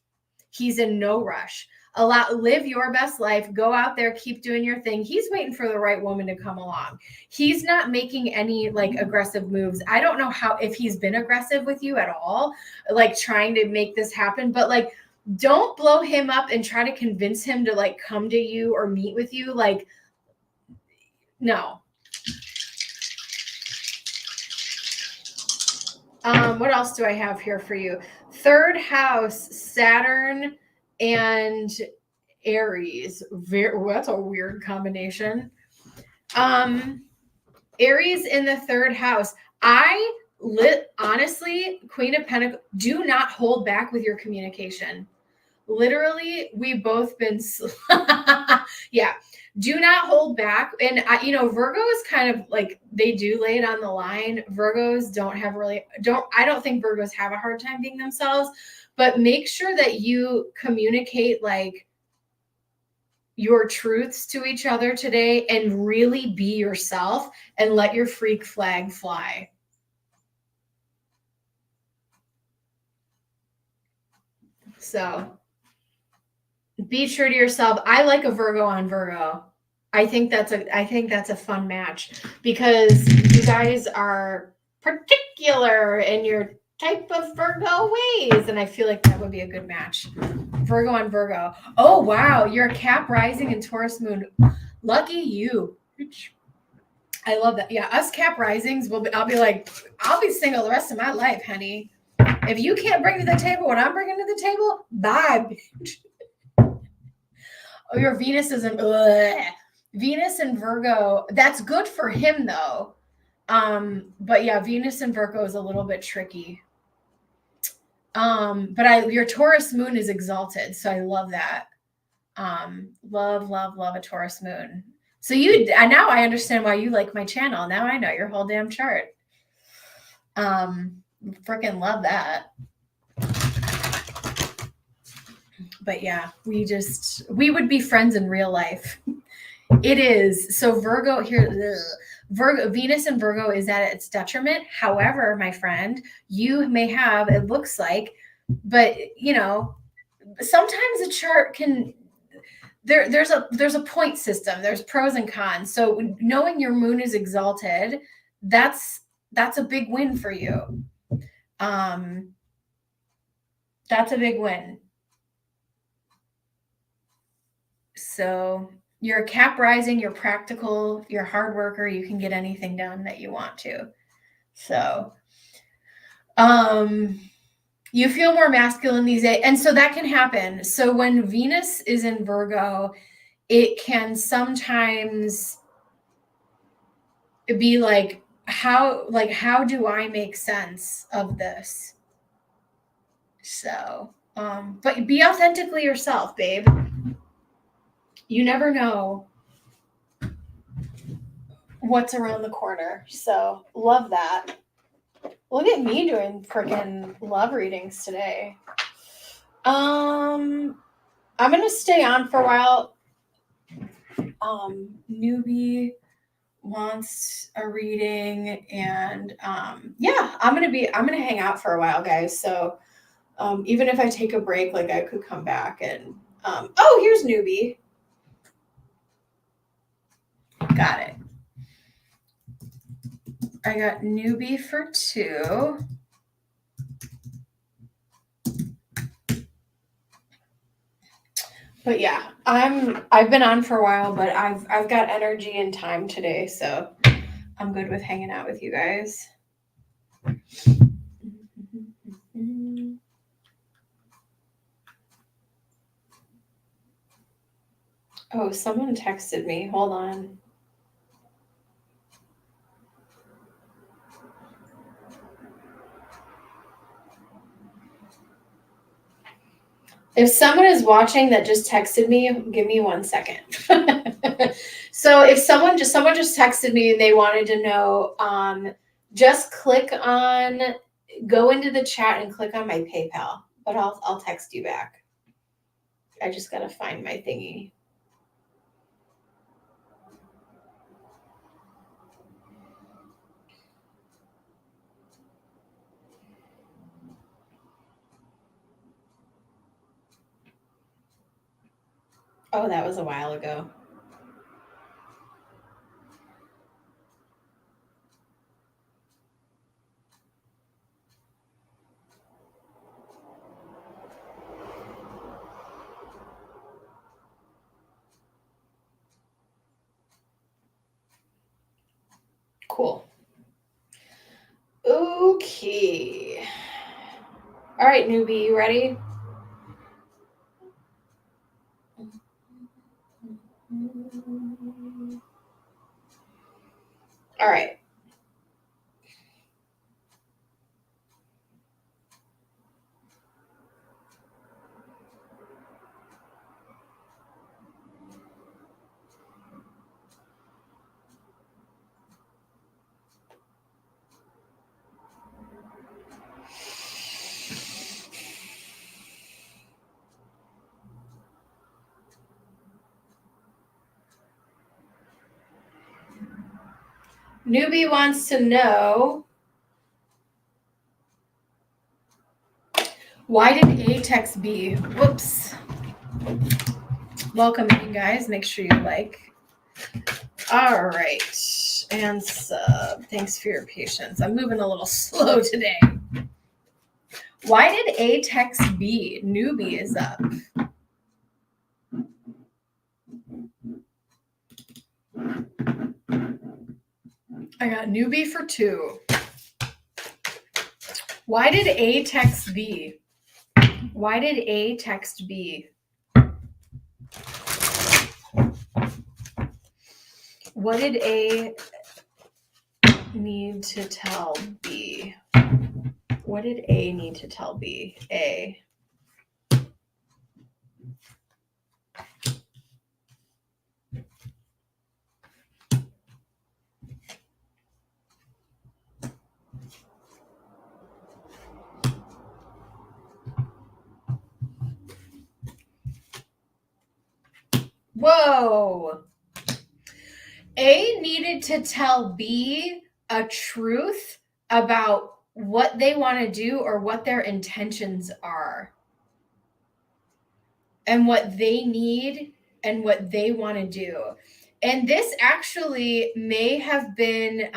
He's in no rush. Live your best life. Go out there, keep doing your thing. He's waiting for the right woman to come along. He's not making any like aggressive moves. I don't know if he's been aggressive with you at all, like trying to make this happen, but like, don't blow him up and try to convince him to like come to you or meet with you. Like, no. What else do I have here for you? Third house, Saturn and Aries. That's a weird combination. Aries in the third house. Honestly, Queen of Pentacles, do not hold back with your communication. Literally, we've both been, yeah, do not hold back. And, Virgo is kind of like, they do lay it on the line. Virgos I don't think Virgos have a hard time being themselves, but make sure that you communicate like your truths to each other today and really be yourself and let your freak flag fly. So be true to yourself. I like a Virgo on Virgo. I think that's a fun match because you guys are particular in your type of Virgo ways. And I feel like that would be a good match. Virgo on Virgo. Oh, wow. You're a Cap rising and Taurus moon. Lucky you. I love that. Yeah, us Cap risings, I'll be single the rest of my life, honey. If you can't bring to the table what I'm bringing to the table, bye, bitch. Oh, your Venus is Venus and Virgo. That's good for him though. But yeah, Venus and Virgo is a little bit tricky. But your Taurus moon is exalted, so I love that. Love a Taurus moon. So now I understand why you like my channel. Now I know your whole damn chart. Freaking love that. But yeah, we would be friends in real life. It is. So Virgo here, Venus in Virgo is at its detriment. However, my friend, you may have, it looks like, but you know, sometimes a chart can there's a point system. There's pros and cons. So knowing your moon is exalted, that's a big win for you. That's a big win. So you're a Cap rising, you're practical, you're a hard worker, you can get anything done that you want to. So you feel more masculine these days. And so that can happen. So when Venus is in Virgo, it can sometimes be like, how do I make sense of this? So, but be authentically yourself, babe. You never know what's around the corner. So love that. Look at me doing freaking love readings today. I'm gonna stay on for a while. Newbie wants a reading, and yeah, I'm gonna hang out for a while, guys. So even if I take a break, like I could come back and oh, here's Newbie. Got it. I got Newbie for 2. But yeah, I've been on for a while, but I've got energy and time today, so I'm good with hanging out with you guys. Oh, someone texted me. Hold on. If someone is watching that just texted me, give me 1 second. So if someone just texted me and they wanted to know, just go into the chat and click on my PayPal, but I'll text you back. I just gotta find my thingy. Oh, that was a while ago. Cool. Okay. All right, Newbie, you ready? All right. Newbie wants to know, why did A text B? Whoops. Welcome in, guys. Make sure you like. All right. And sub. Thanks for your patience. I'm moving a little slow today. Why did A text B? Newbie is up. I got Newbie for 2. Why did A text B? Why did A text B? What did A need to tell B? What did A need to tell B? A. Whoa. A needed to tell B a truth about what they want to do or what their intentions are and what they need and what they want to do. And this actually may have been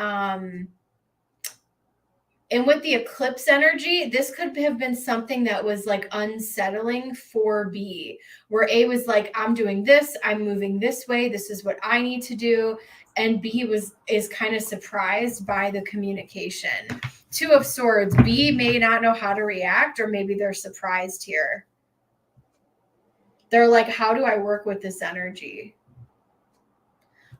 and with the eclipse energy, this could have been something that was like unsettling for B, where A was like, I'm doing this, I'm moving this way, this is what I need to do. And B is kind of surprised by the communication. Two of Swords, B may not know how to react, or maybe they're surprised here. They're like, how do I work with this energy?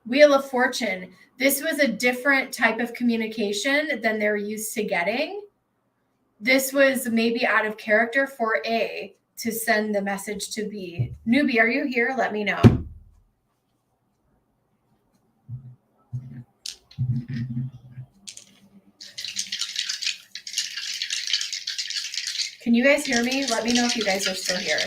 Wheel of Fortune. This was a different type of communication than they're used to getting. This was maybe out of character for A to send the message to B. Newbie, are you here? Let me know. Can you guys hear me? Let me know if you guys are still here.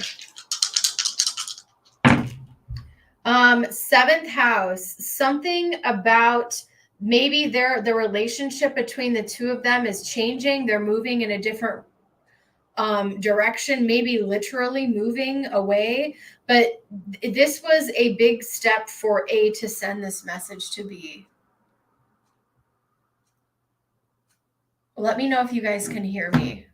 Seventh house, something about maybe the relationship between the two of them is changing. They're moving in a different direction, maybe literally moving away. But this was a big step for A to send this message to B. Let me know if you guys can hear me.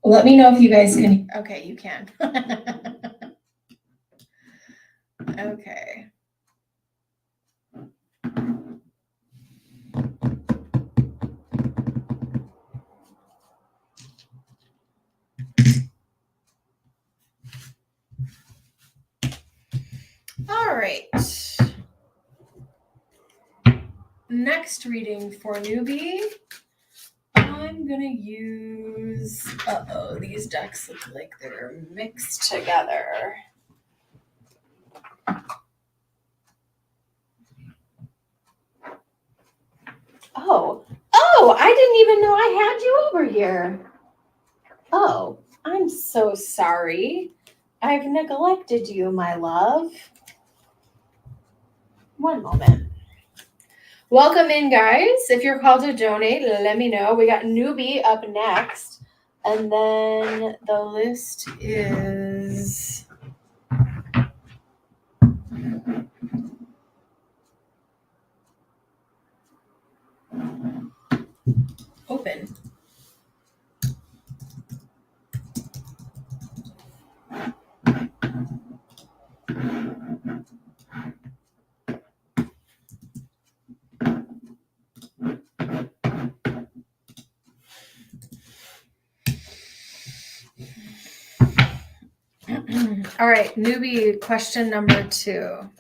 Let me know if you guys can. Okay, you can. Okay. All right. Next reading for newbie. I'm going to use, these decks look like they're mixed together. Oh, I didn't even know I had you over here. Oh, I'm so sorry. I've neglected you, my love. One moment. Welcome in, guys. If you're called to donate, let me know. We got newbie up next. And then the list is open. All right, newbie, question number 2.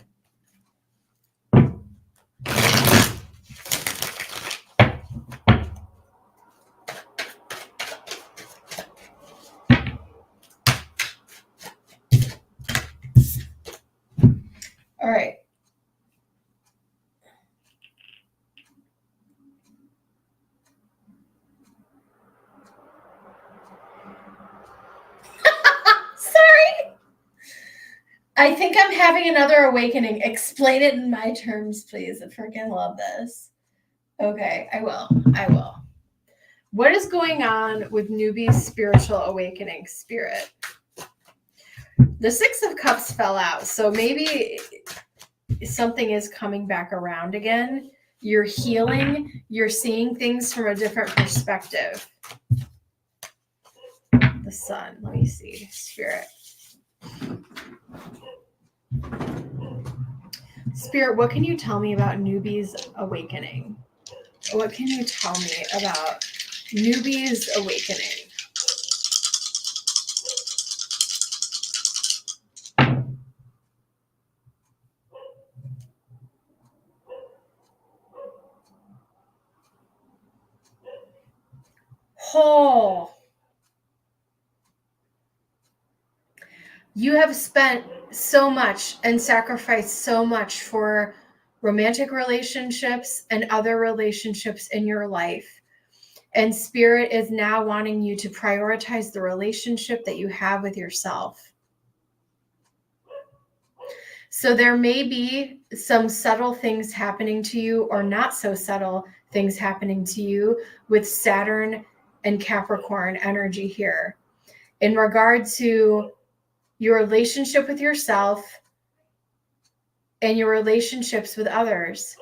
All right. Sorry. I think I'm having another awakening. Explain it in my terms, please. I freaking love this. Okay, I will. What is going on with newbie's spiritual awakening spirit? The 6 of Cups fell out, so maybe something is coming back around again. You're healing. You're seeing things from a different perspective. The Sun. Let me see. Spirit. Spirit, what can you tell me about newbie's awakening? What can you tell me about newbie's awakening? Oh, you have spent so much and sacrificed so much for romantic relationships and other relationships in your life. And Spirit is now wanting you to prioritize the relationship that you have with yourself. So there may be some subtle things happening to you or not so subtle things happening to you with Saturn and Capricorn energy here in regard to your relationship with yourself and your relationships with others.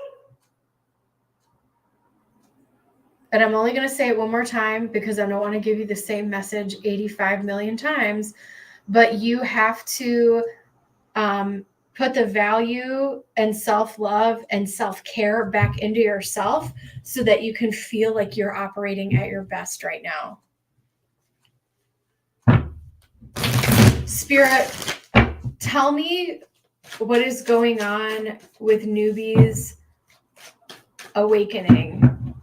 And I'm only going to say it one more time because I don't want to give you the same message 85 million times, but you have to put the value and self-love and self-care back into yourself so that you can feel like you're operating at your best right now. Spirit, tell me what is going on with Newbie's awakening.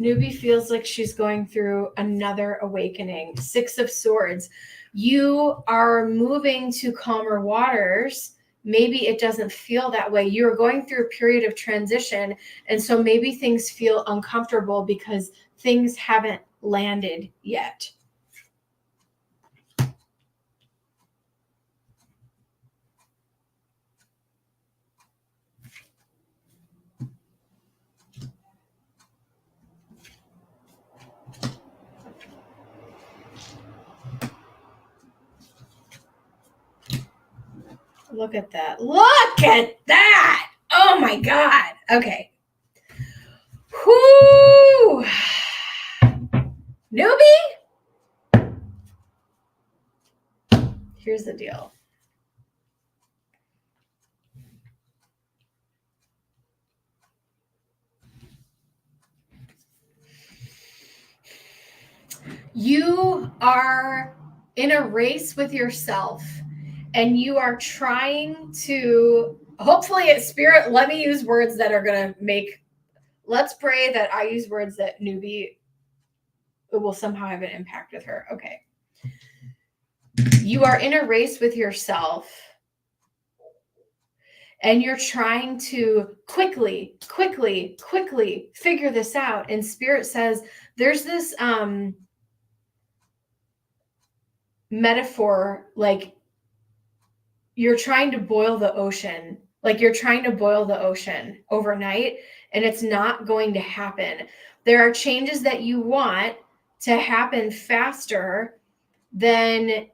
Newbie feels like she's going through another awakening. 6 of Swords. You are moving to calmer waters. Maybe it doesn't feel that way. You're going through a period of transition. And so maybe things feel uncomfortable because things haven't landed yet. Look at that. Look at that. Oh my God. Okay. Whoo. Newbie. Here's the deal. You are in a race with yourself and you are trying to, hopefully it's Spirit, let me use words that are going to make, let's pray that I use words that Newbie will somehow have an impact with her. Okay. You are in a race with yourself and you're trying to quickly figure this out. And Spirit says there's this metaphor, like you're trying to boil the ocean, like you're trying to boil the ocean overnight, and it's not going to happen. There are changes that you want to happen faster than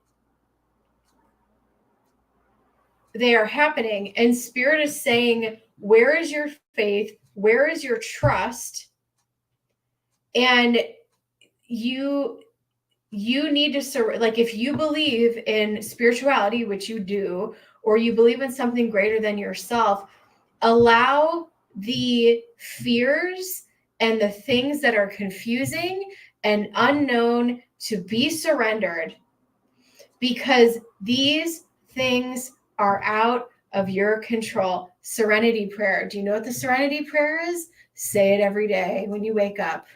they are happening. And Spirit is saying, where is your faith? Where is your trust? And you need to, like, if you believe in spirituality, which you do, or you believe in something greater than yourself, allow the fears and the things that are confusing and unknown to be surrendered, because these things are out of your control. Serenity prayer. Do you know what the serenity prayer is? Say it every day when you wake up.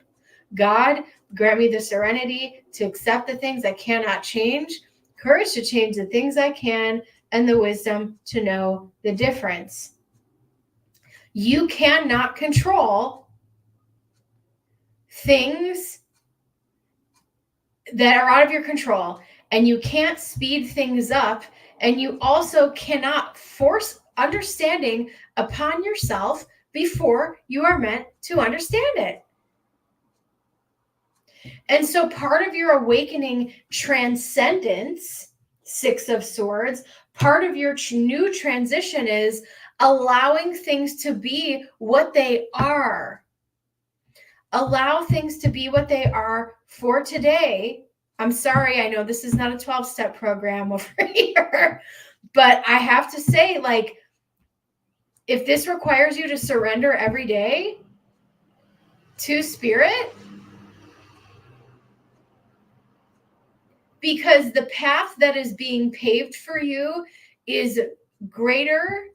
God, grant me the serenity to accept the things I cannot change, courage to change the things I can, and the wisdom to know the difference. You cannot control things that are out of your control, and you can't speed things up, and you also cannot force understanding upon yourself before you are meant to understand it. And so part of your awakening transcendence, 6 of Swords, part of your new transition is allowing things to be what they are. Allow things to be what they are for today. I'm sorry, I know this is not a 12-step program over here, but I have to say, like, if this requires you to surrender every day to Spirit, because the path that is being paved for you is greater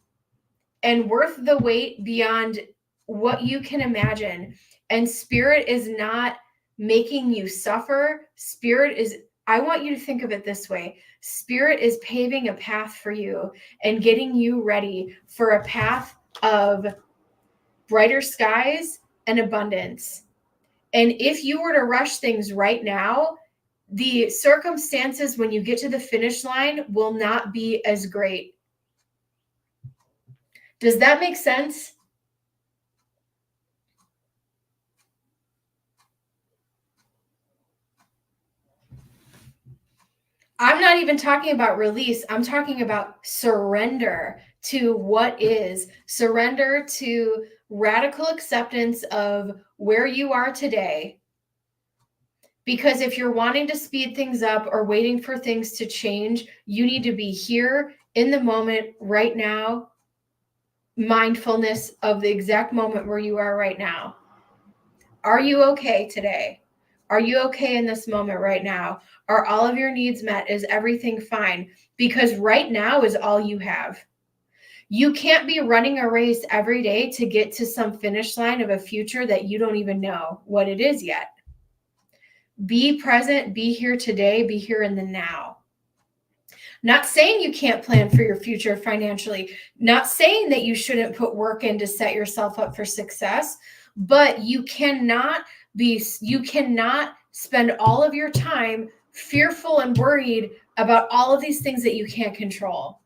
and worth the wait beyond what you can imagine. And Spirit is not making you suffer. Spirit is, I want you to think of it this way. Spirit is paving a path for you and getting you ready for a path of brighter skies and abundance. And if you were to rush things right now, the circumstances when you get to the finish line will not be as great. Does that make sense? I'm not even talking about release. I'm talking about surrender to what is, surrender to radical acceptance of where you are today. Because if you're wanting to speed things up or waiting for things to change, you need to be here in the moment right now, mindfulness of the exact moment where you are right now. Are you okay today? Are you okay in this moment right now? Are all of your needs met? Is everything fine? Because right now is all you have. You can't be running a race every day to get to some finish line of a future that you don't even know what it is yet. Be present, be here today, be here in the now. Not saying you can't plan for your future financially, not saying that you shouldn't put work in to set yourself up for success, but you cannot spend all of your time fearful and worried about all of these things that you can't control.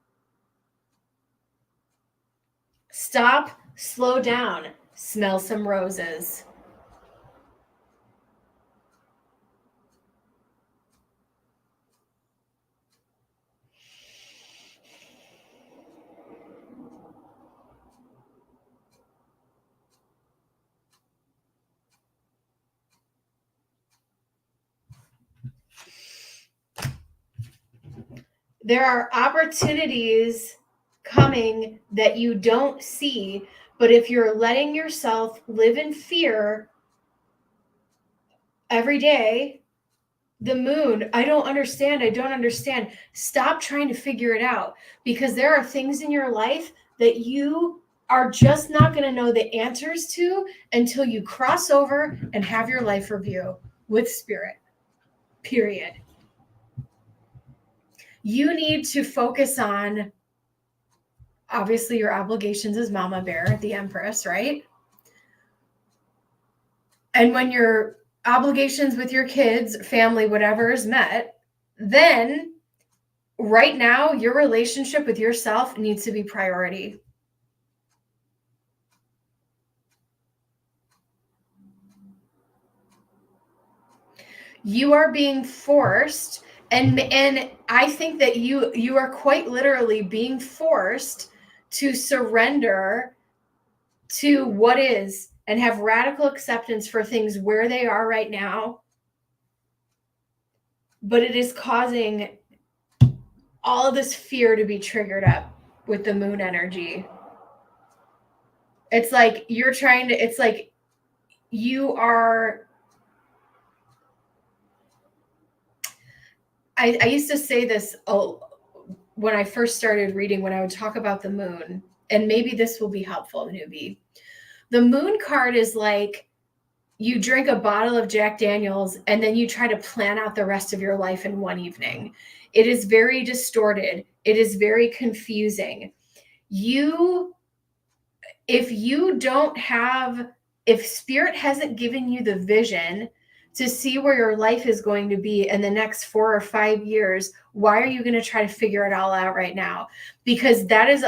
Stop, slow down, smell some roses. There are opportunities coming that you don't see, but if you're letting yourself live in fear every day, the moon, I don't understand. Stop trying to figure it out, because there are things in your life that you are just not going to know the answers to until you cross over and have your life review with spirit. Period. You need to focus on, obviously, your obligations as Mama Bear, the Empress, right? And when your obligations with your kids, family, whatever is met, then right now your relationship with yourself needs to be priority. You are being forced, and I think that you are quite literally being forced to surrender to what is and have radical acceptance for things where they are right now. But it is causing all of this fear to be triggered up with the moon energy. It's like you're trying to, it's like you are, I used to say this when I first started reading, when I would talk about the moon, and maybe this will be helpful, newbie. The moon card is like you drink a bottle of Jack Daniels and then you try to plan out the rest of your life in one evening. It is very distorted. It is very confusing. If spirit hasn't given you the vision to see where your life is going to be in the next 4 or 5 years, why are you going to try to figure it all out right now? Because that is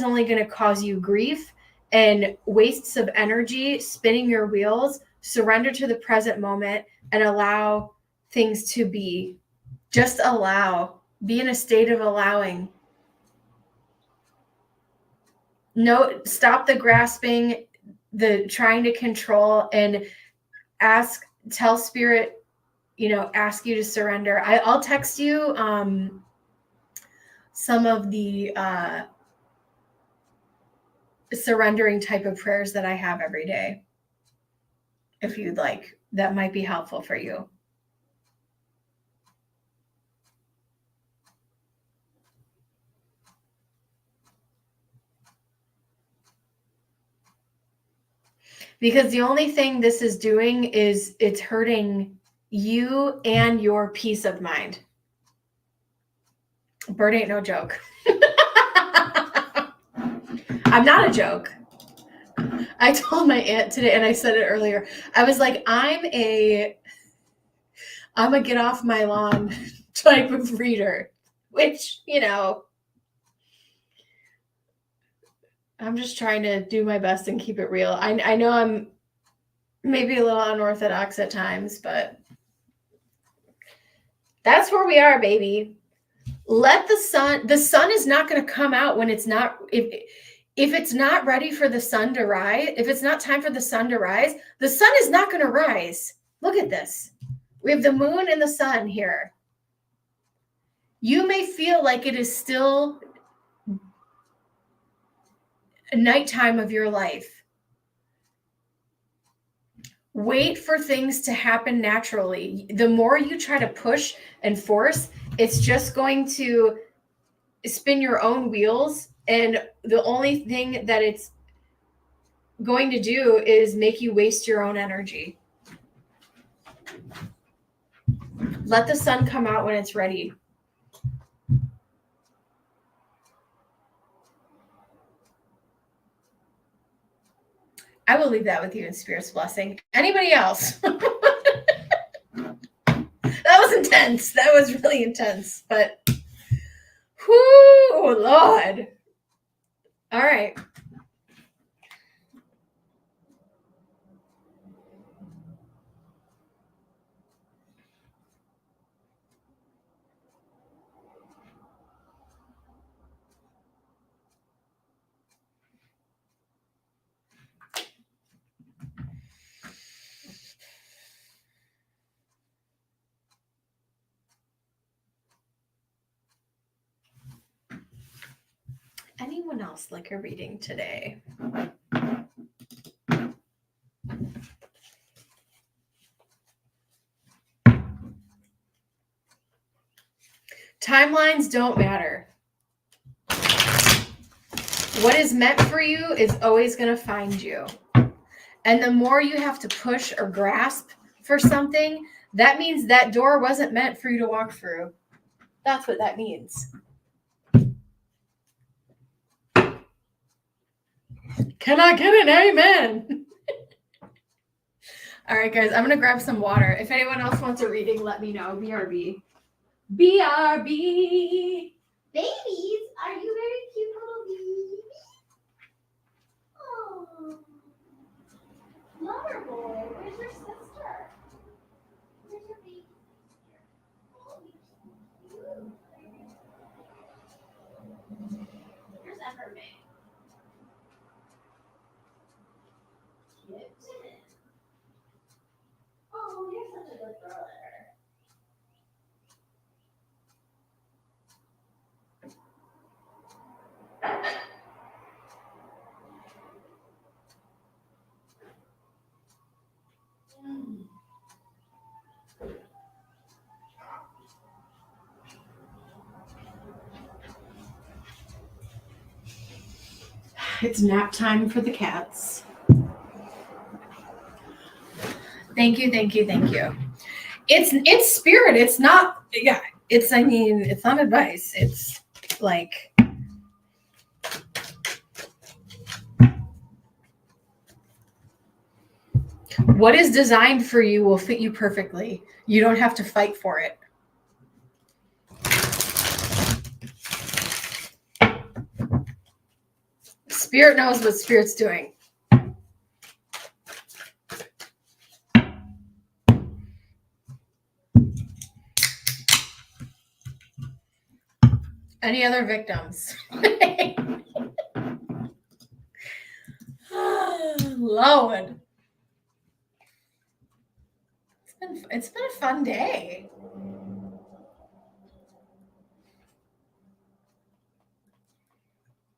only going to cause you grief and wastes of energy, spinning your wheels. Surrender to the present moment and allow things to be. Just allow. Be in a state of allowing. No, stop the grasping, the trying to control, and tell spirit, ask you to surrender. I'll text you some of the surrendering type of prayers that I have every day, if you'd like. That might be helpful for you. Because the only thing this is doing is it's hurting you and your peace of mind. Bird ain't no joke. I'm not a joke. I told my aunt today, and I said it earlier, I was like, I'm a get off my lawn type of reader, which, I'm just trying to do my best and keep it real. I know I'm maybe a little unorthodox at times, but that's where we are, baby. Let the sun is not going to come out when it's not, if it's not ready for the sun to rise, if it's not time for the sun to rise, the sun is not going to rise. Look at this. We have the moon and the sun here. You may feel like it is still a nighttime of your life. Wait for things to happen naturally. The more you try to push and force, it's just going to spin your own wheels. And the only thing that it's going to do is make you waste your own energy. Let the sun come out when it's ready. I will leave that with you in Spirit's blessing. Anybody else? That was intense. That was really intense. But, whoo, Lord. All right. Anyone else like a reading today? Timelines don't matter. What is meant for you is always going to find you. And the more you have to push or grasp for something, that means that door wasn't meant for you to walk through. That's what that means. Can I get an amen? All right, guys, I'm going to grab some water. If anyone else wants a reading, let me know. BRB. BRB. Babies, are you very cute little baby? Oh. Lover boy, where's your sister? Where's your baby sister? Oh, you're so cute. Where's Evermay? Kitten. Oh, you're such a good brother. It's nap time for the cats. Thank you, thank you, thank you. It's spirit. It's not, yeah, it's not advice. It's like, what is designed for you will fit you perfectly. You don't have to fight for it. Spirit knows what Spirit's doing. Any other victims? Lord. It's been a fun day.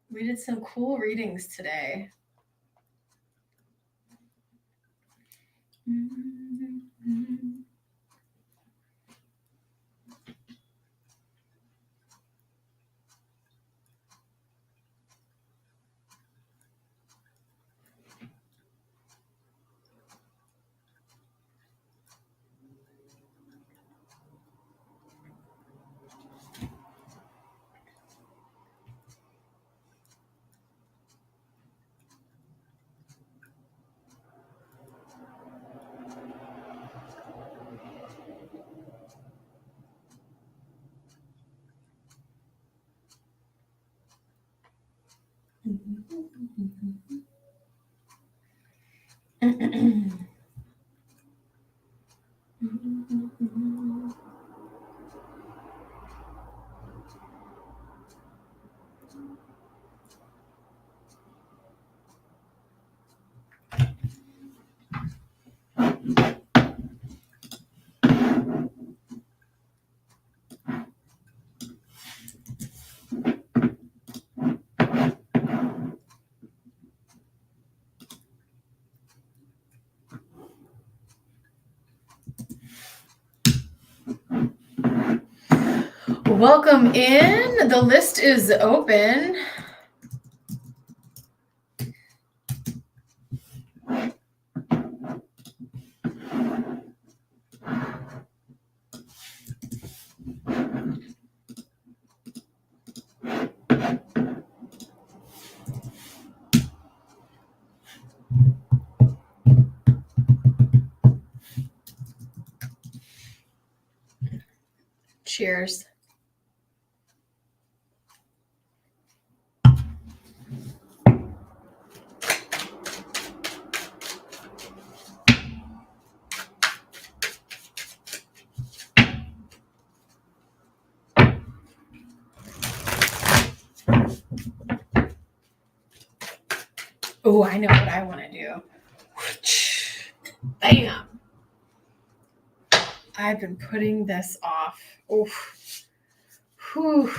We did some cool readings today. Welcome in. The list is open. Cheers. Oh, I know what I want to do. Bam. I've been putting this off. Oof. Whew.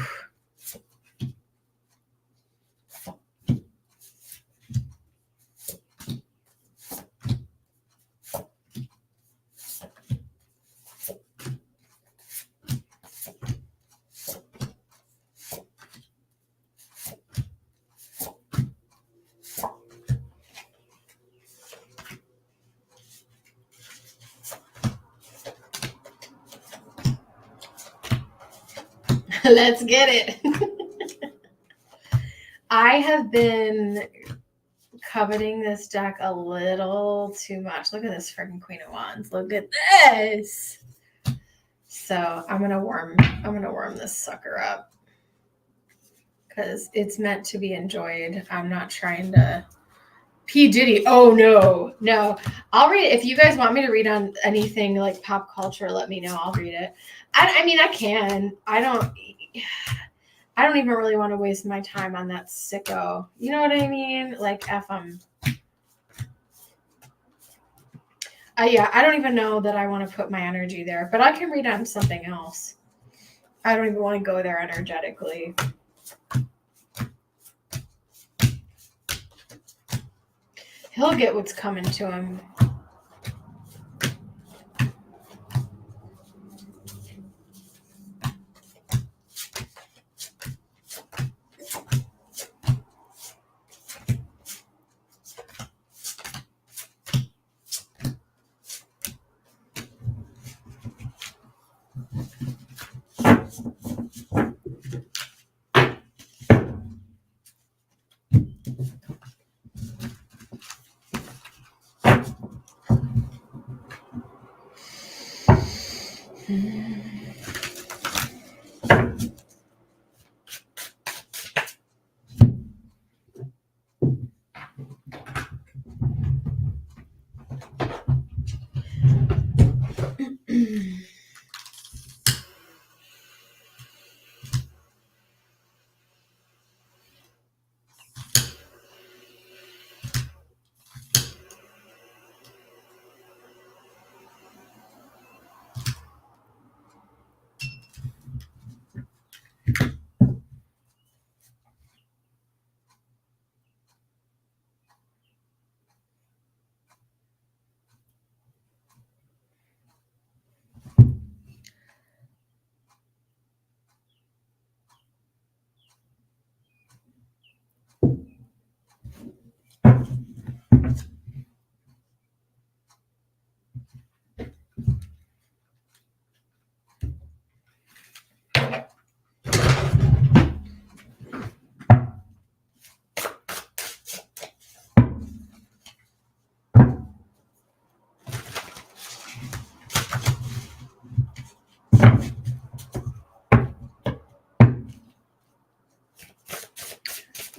Let's get it. I have been coveting this deck a little too much. Look at this freaking Queen of Wands. Look at this. So I'm gonna warm this sucker up because it's meant to be enjoyed. I'm not trying to P. Diddy. Oh no. I'll read it. If you guys want me to read on anything like pop culture, let me know. I'll read it. I mean, I can. I don't even really want to waste my time on that sicko. You know what I mean? Like F yeah, I don't even know that I want to put my energy there, but I can read on something else. I don't even want to go there energetically. He'll get what's coming to him.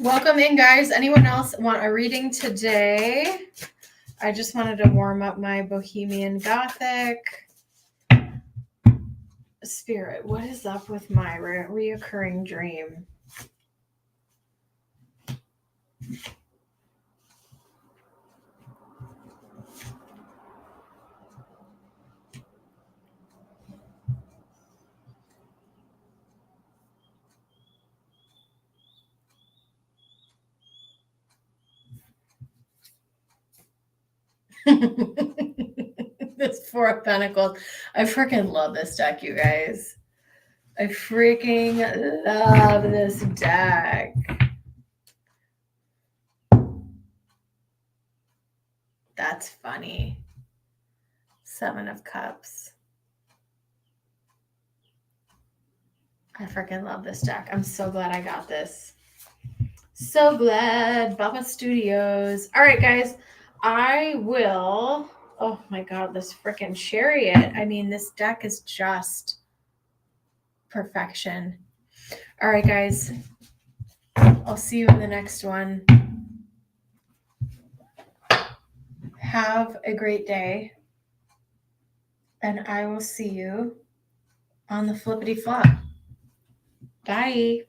Welcome in, guys. Anyone else want a reading today? I just wanted to warm up my Bohemian Gothic spirit. What is up with my reoccurring dream? This Four of Pentacles. I freaking love this deck, you guys. I freaking love this deck. That's funny. Seven of Cups. I freaking love this deck. I'm so glad I got this. So glad. Baba Studios. All right, guys. I will. Oh my God, this freaking Chariot. I mean, this deck is just perfection. All right, guys. I'll see you in the next one. Have a great day. And I will see you on the flippity flop. Bye.